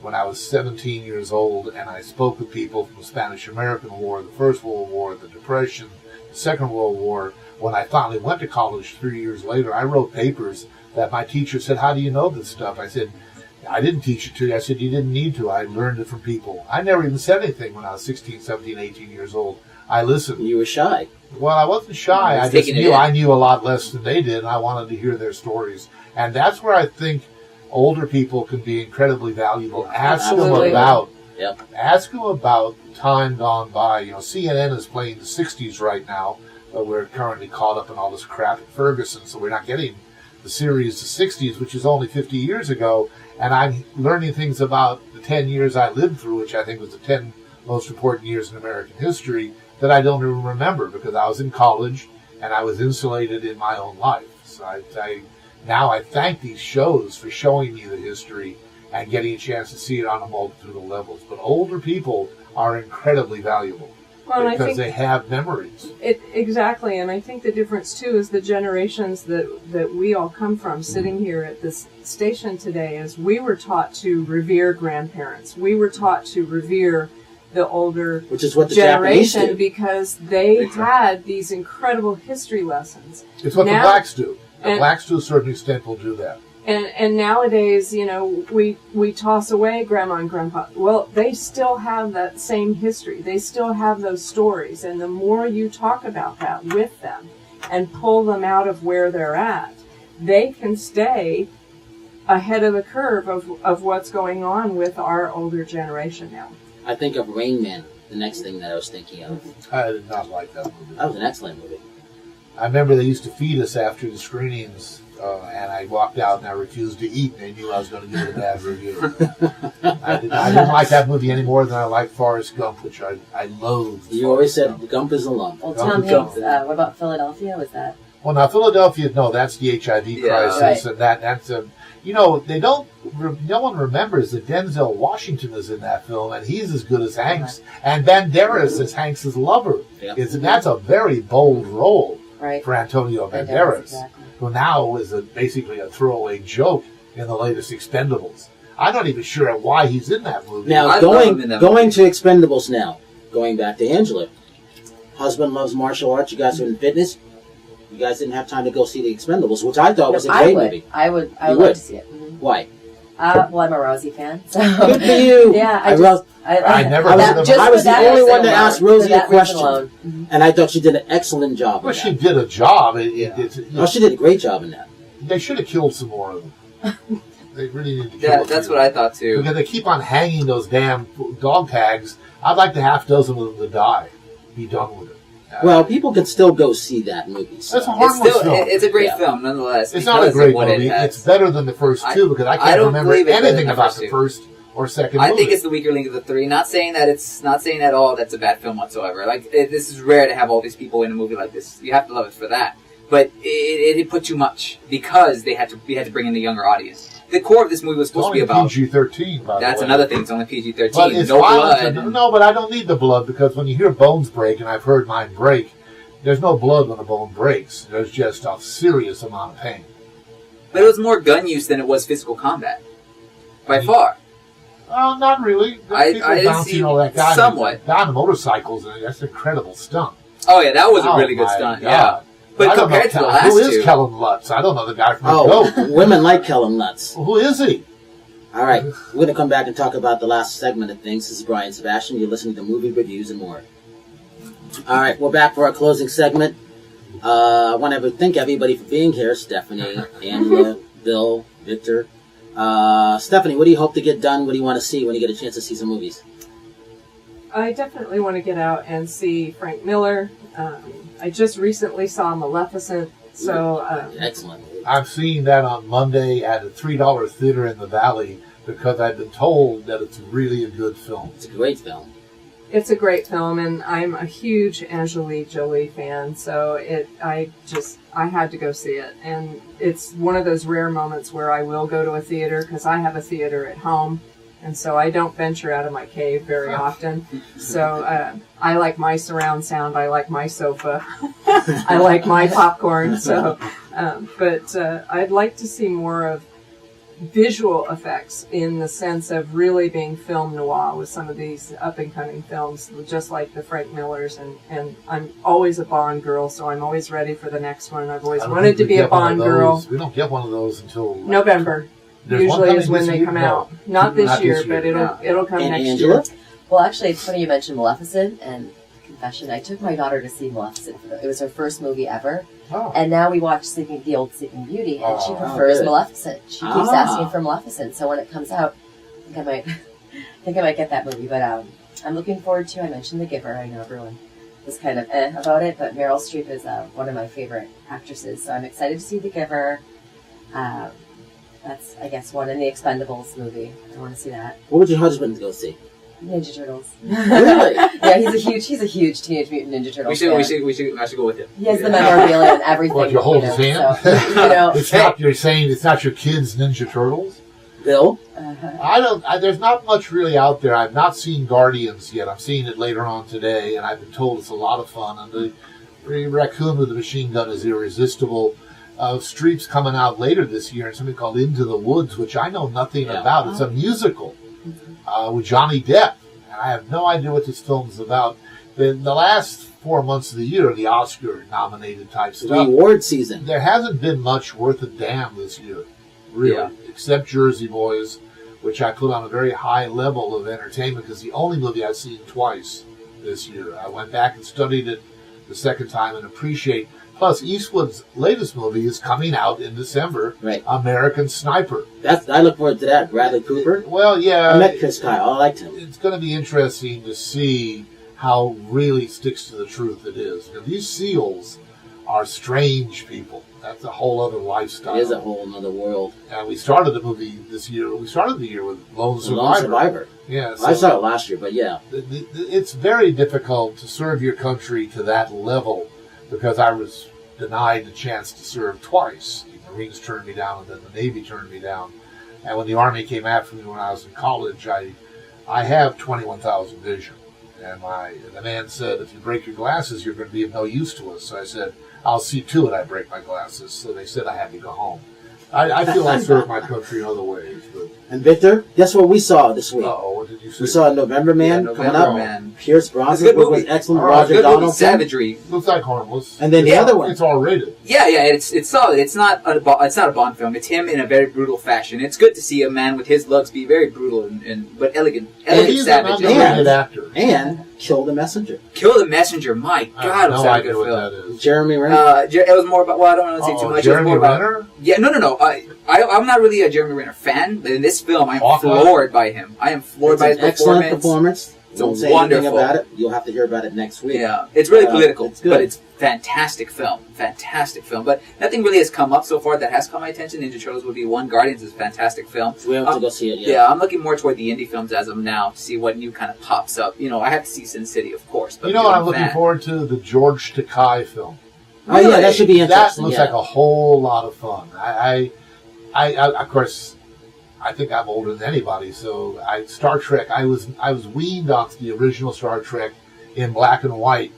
Speaker 2: when I was 17 years old, and I spoke with people from the Spanish-American War, the First World War, the Depression, the Second World War. When I finally went to college 3 years later, I wrote papers that my teacher said, "How do you know this stuff?" I said, "I didn't teach it to you." I said, "You didn't need to. I learned it from people." I never even said anything when I was 16, 17, 18 years old. I listened.
Speaker 1: You were shy.
Speaker 2: Well, I wasn't shy. I just knew I knew a lot less than they did, and I wanted to hear their stories. And that's where I think older people can be incredibly valuable. Ask them about time gone by. CNN is playing the 60s right now. We're currently caught up in all this crap at Ferguson, so we're not getting the series the 60s, which is only 50 years ago. And I'm learning things about the 10 years I lived through, which I think was the 10 most important years in American history, that I don't even remember because I was in college and I was insulated in my own life. So now I thank these shows for showing me the history and getting a chance to see it on a multitude of levels. But older people are incredibly valuable because they have memories.
Speaker 6: Exactly, and I think the difference too is the generations that we all come from sitting here at this station today is we were taught to revere grandparents. We were taught to revere the older
Speaker 1: which is what the
Speaker 6: generation because they had these incredible history lessons.
Speaker 2: It's what the blacks do. The blacks to a certain extent will do that.
Speaker 6: And nowadays, we toss away grandma and grandpa. Well, they still have that same history. They still have those stories. And the more you talk about that with them and pull them out of where they're at, they can stay ahead of the curve of what's going on with our older generation now.
Speaker 1: I think of Rain Man, the next thing that I was thinking of.
Speaker 2: I did not like that movie.
Speaker 1: That was an excellent movie.
Speaker 2: I remember they used to feed us after the screenings, and I walked out and I refused to eat, and they knew I was going to give it a bad review. I didn't like that movie any more than I liked Forrest Gump, which I loathed.
Speaker 1: You always said Gump is a lump.
Speaker 3: Well, Tom Hanks, what about Philadelphia? Was that?
Speaker 2: Well, now, Philadelphia, no, that's the HIV crisis, and that's a... no one remembers that Denzel Washington is in that film, and he's as good as Hanks, and Banderas is Hanks' lover. Yep. That's a very bold role for Antonio Banderas, who now is basically a throwaway joke in the latest Expendables. I'm not even sure why he's in that movie.
Speaker 1: Now, going to Expendables now, going back to Angela. Husband loves martial arts, you guys are in fitness. You guys didn't have time to go see the Expendables, which I thought was a great movie.
Speaker 3: I would love to see it. Mm-hmm.
Speaker 1: Why?
Speaker 3: Well, I'm a Rosie fan. So.
Speaker 1: Good for you.
Speaker 3: Yeah,
Speaker 1: I was the only one to ask Rosie a question, and I thought she did an excellent job.
Speaker 2: Well, she did a job.
Speaker 1: She did a great job in that.
Speaker 2: They should have killed some more of them. They really need to kill them.
Speaker 4: That's what I thought too.
Speaker 2: Because they keep on hanging those damn dog tags. I'd like the half dozen of them to die. Be done with it.
Speaker 1: Well, people can still go see that movie. So.
Speaker 2: That's a harmless film.
Speaker 4: It's a great film, nonetheless.
Speaker 2: It's not a great movie. It's better than the first two because I can't remember anything about the first or second movie.
Speaker 4: I think it's the weaker link of the three. Not saying at all that's a bad film whatsoever. This is rare to have all these people in a movie like this. You have to love it for that. But it put too much because we had to bring in the younger audience. The core of this movie was supposed to be about
Speaker 2: PG-13.
Speaker 4: That's another thing. It's only PG-13.
Speaker 2: But it's
Speaker 4: no blood.
Speaker 2: No, but I don't need the blood because when you hear bones break, and I've heard mine break, there's no blood when a bone breaks. There's just a serious amount of pain.
Speaker 4: But it was more gun use than it was physical combat, by far.
Speaker 2: Not really.
Speaker 4: I didn't see
Speaker 2: that guy
Speaker 4: somewhat.
Speaker 2: Guy on the motorcycles, that's an incredible stunt.
Speaker 4: Oh yeah, that was a really good stunt.
Speaker 2: God.
Speaker 4: Yeah. But compared to the last two...
Speaker 2: Who is Kellen Lutz? I don't know the guy from the Goat.
Speaker 1: Women like Kellen Lutz.
Speaker 2: Well, who is he?
Speaker 1: All right, we're going to come back and talk about the last segment of things. This is Brian Sebastian. You're listening to Movie Reviews and More. All right, we're back for our closing segment. I want to thank everybody for being here. Stephanie, Angela, Bill, Victor. Stephanie, what do you hope to get done? What do you want to see when you get a chance to see some movies?
Speaker 6: I definitely want to get out and see Frank Miller. I just recently saw Ellefson, so...
Speaker 1: Excellent.
Speaker 2: I'm seeing that on Monday at a $3 theater in the Valley because I've been told that it's really a good film.
Speaker 1: It's a great film.
Speaker 6: It's a great film, and I'm a huge Angelina Jolie fan, so I had to go see it. And it's one of those rare moments where I will go to a theater because I have a theater at home. And so I don't venture out of my cave very often. So I like my surround sound. I like my sofa. I like my popcorn. So, but I'd like to see more of visual effects in the sense of really being film noir with some of these up-and-coming films, just like the Frank Millers. And I'm always a Bond girl, so I'm always ready for the next one. I've always wanted to be a Bond girl.
Speaker 2: We don't get one of those until
Speaker 6: November. Usually is when they come out. Not this year, but it'll come next year.
Speaker 3: Well, actually, it's funny you mentioned Maleficent, and confession, I took my daughter to see Maleficent. It was her first movie ever.
Speaker 2: Oh.
Speaker 3: And now we watch the old Sleeping Beauty, and she prefers Maleficent. She keeps asking for Maleficent, so when it comes out, I think I might get that movie. But I'm looking forward to. I mentioned The Giver. I know everyone was kind of about it, but Meryl Streep is one of my favorite actresses, so I'm excited to see The Giver. That's, I guess, one in the Expendables movie. I want to see that.
Speaker 1: What would your husband go see?
Speaker 3: Ninja Turtles.
Speaker 1: Really?
Speaker 3: Yeah, he's a huge Teenage Mutant Ninja Turtles.
Speaker 4: I should go with him.
Speaker 3: He has the memorabilia and everything.
Speaker 2: Well, you hold his hand.
Speaker 3: So,
Speaker 2: You're saying it's not your kids' Ninja Turtles?
Speaker 1: Bill?
Speaker 2: There's not much really out there. I've not seen Guardians yet. I'm seeing it later on today, and I've been told it's a lot of fun. And the raccoon with the machine gun is irresistible. Streep's coming out later this year, and something called Into the Woods, which I know nothing about. It's a musical with Johnny Depp, and I have no idea what this film is about. The last 4 months of the year are the Oscar-nominated type stuff.
Speaker 1: The award season.
Speaker 2: There hasn't been much worth a damn this year, really, except Jersey Boys, which I put on a very high level of entertainment because the only movie I've seen twice this year. I went back and studied it the second time and appreciate. Plus, Eastwood's latest movie is coming out in December.
Speaker 1: Right.
Speaker 2: American Sniper.
Speaker 1: I look forward to that. Bradley Cooper.
Speaker 2: Well, yeah.
Speaker 1: I met Chris Kyle. I liked him.
Speaker 2: It's going to be interesting to see how really sticks to the truth it is. You know, these SEALs are strange people. That's a whole other lifestyle.
Speaker 1: It is a whole other world.
Speaker 2: And we started the movie this year. We started the year with Lone Survivor.
Speaker 1: Lone Survivor.
Speaker 2: Yeah.
Speaker 1: I saw it last year, but yeah.
Speaker 2: It's very difficult to serve your country to that level because I was denied the chance to serve twice. The Marines turned me down, and then the Navy turned me down. And when the Army came after me when I was in college, I have 21,000 vision. And the man said, if you break your glasses, you're going to be of no use to us. So I said, I'll see to it I break my glasses. So they said I had to go home. I feel I serve my country in other ways. But.
Speaker 1: And Victor, guess what we saw this week?
Speaker 2: What did you see?
Speaker 1: We saw November Man coming up.
Speaker 4: Man.
Speaker 1: Pierce Brosnan was excellent. Roger Donaldson.
Speaker 4: Savagery.
Speaker 2: Looks like harmless.
Speaker 1: And then the other one.
Speaker 2: It's R-rated.
Speaker 4: Yeah, it's solid. It's not a Bond film. It's him in a very brutal fashion. It's good to see a man with his looks be very brutal but elegant
Speaker 2: He's
Speaker 4: savage.
Speaker 2: An underrated actor.
Speaker 1: And Kill the Messenger.
Speaker 4: Kill the Messenger. My God, was that a good film.
Speaker 2: That is.
Speaker 1: Jeremy Renner.
Speaker 4: It was more about. Well, I don't want to say too much.
Speaker 2: Jeremy
Speaker 4: it was more
Speaker 2: Renner?
Speaker 4: About, yeah, no. I'm not really a Jeremy Renner fan, but in this film, I'm floored by him. I am floored by his
Speaker 1: excellent performance.
Speaker 4: It's
Speaker 1: Don't say anything about it. You'll have to hear about it next week.
Speaker 4: Yeah, it's really political,
Speaker 1: it's good.
Speaker 4: but it's fantastic film. Fantastic film. But nothing really has come up so far that has caught my attention. Ninja Turtles would be one. Guardians is a fantastic film.
Speaker 1: We have to go see it.
Speaker 4: Yeah, I'm looking more toward the indie films as of now to see what new kind of pops up. You know, I have to see Sin City, of course. But
Speaker 2: you know what I'm looking forward to? The George Takei film.
Speaker 1: Oh yeah, that should be interesting.
Speaker 2: That looks like a whole lot of fun. I of course, I think I'm older than anybody. So Star Trek. I was weaned off the original Star Trek in black and white,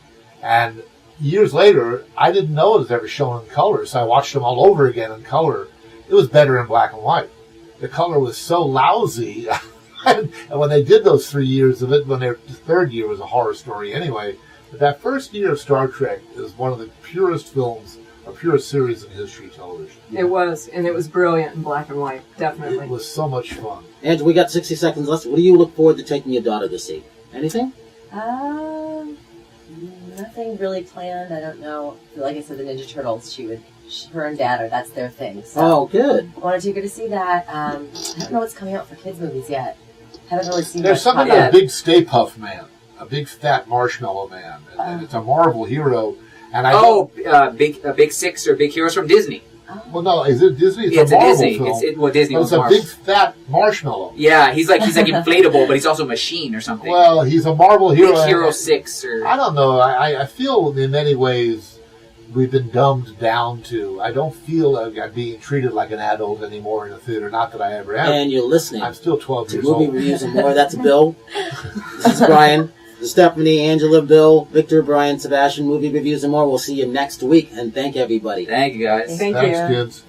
Speaker 2: and years later, I didn't know it was ever shown in color. So I watched them all over again in color. It was better in black and white. The color was so lousy, and when they did those 3 years of it, the third year was a horror story anyway. But that first year of Star Trek is one of the purest films, or purest series in history television.
Speaker 6: It was, and it was brilliant in black and white, definitely.
Speaker 2: It was so much fun.
Speaker 1: And we got 60 seconds left. What do you look forward to taking your daughter to see? Anything?
Speaker 3: Nothing really planned. I don't know. Like I said, the Ninja Turtles, her and Dad that's their thing. So
Speaker 1: good.
Speaker 3: I wanted to go to see that. I don't know what's coming out for kids' movies yet. Haven't really seen.
Speaker 2: There's something about a big Stay Puft Man, a big fat marshmallow man, and it's a Marvel hero. And
Speaker 4: Big Six or Big Heroes from Disney.
Speaker 2: Well, no, is it Disney?
Speaker 4: It's a
Speaker 2: Marvel
Speaker 4: Disney.
Speaker 2: film.
Speaker 4: Disney.
Speaker 2: It's a big fat marshmallow.
Speaker 4: Yeah, he's like inflatable, but he's also a machine or something.
Speaker 2: Well, he's a Marvel hero.
Speaker 4: Big Hero 6 or
Speaker 2: I don't know. I feel in many ways we've been dumbed down to. I don't feel like I'm being treated like an adult anymore in the theater. Not that I ever am.
Speaker 1: And you're listening.
Speaker 2: I'm still 12
Speaker 1: to
Speaker 2: years
Speaker 1: Movie
Speaker 2: old.
Speaker 1: Reviews and More. That's Bill. This is Brian. Stephanie, Angela, Bill, Victor, Brian, Sebastian, Movie Reviews and More. We'll see you next week, and thank everybody.
Speaker 4: Thank you, guys.
Speaker 6: Thanks,
Speaker 2: kids.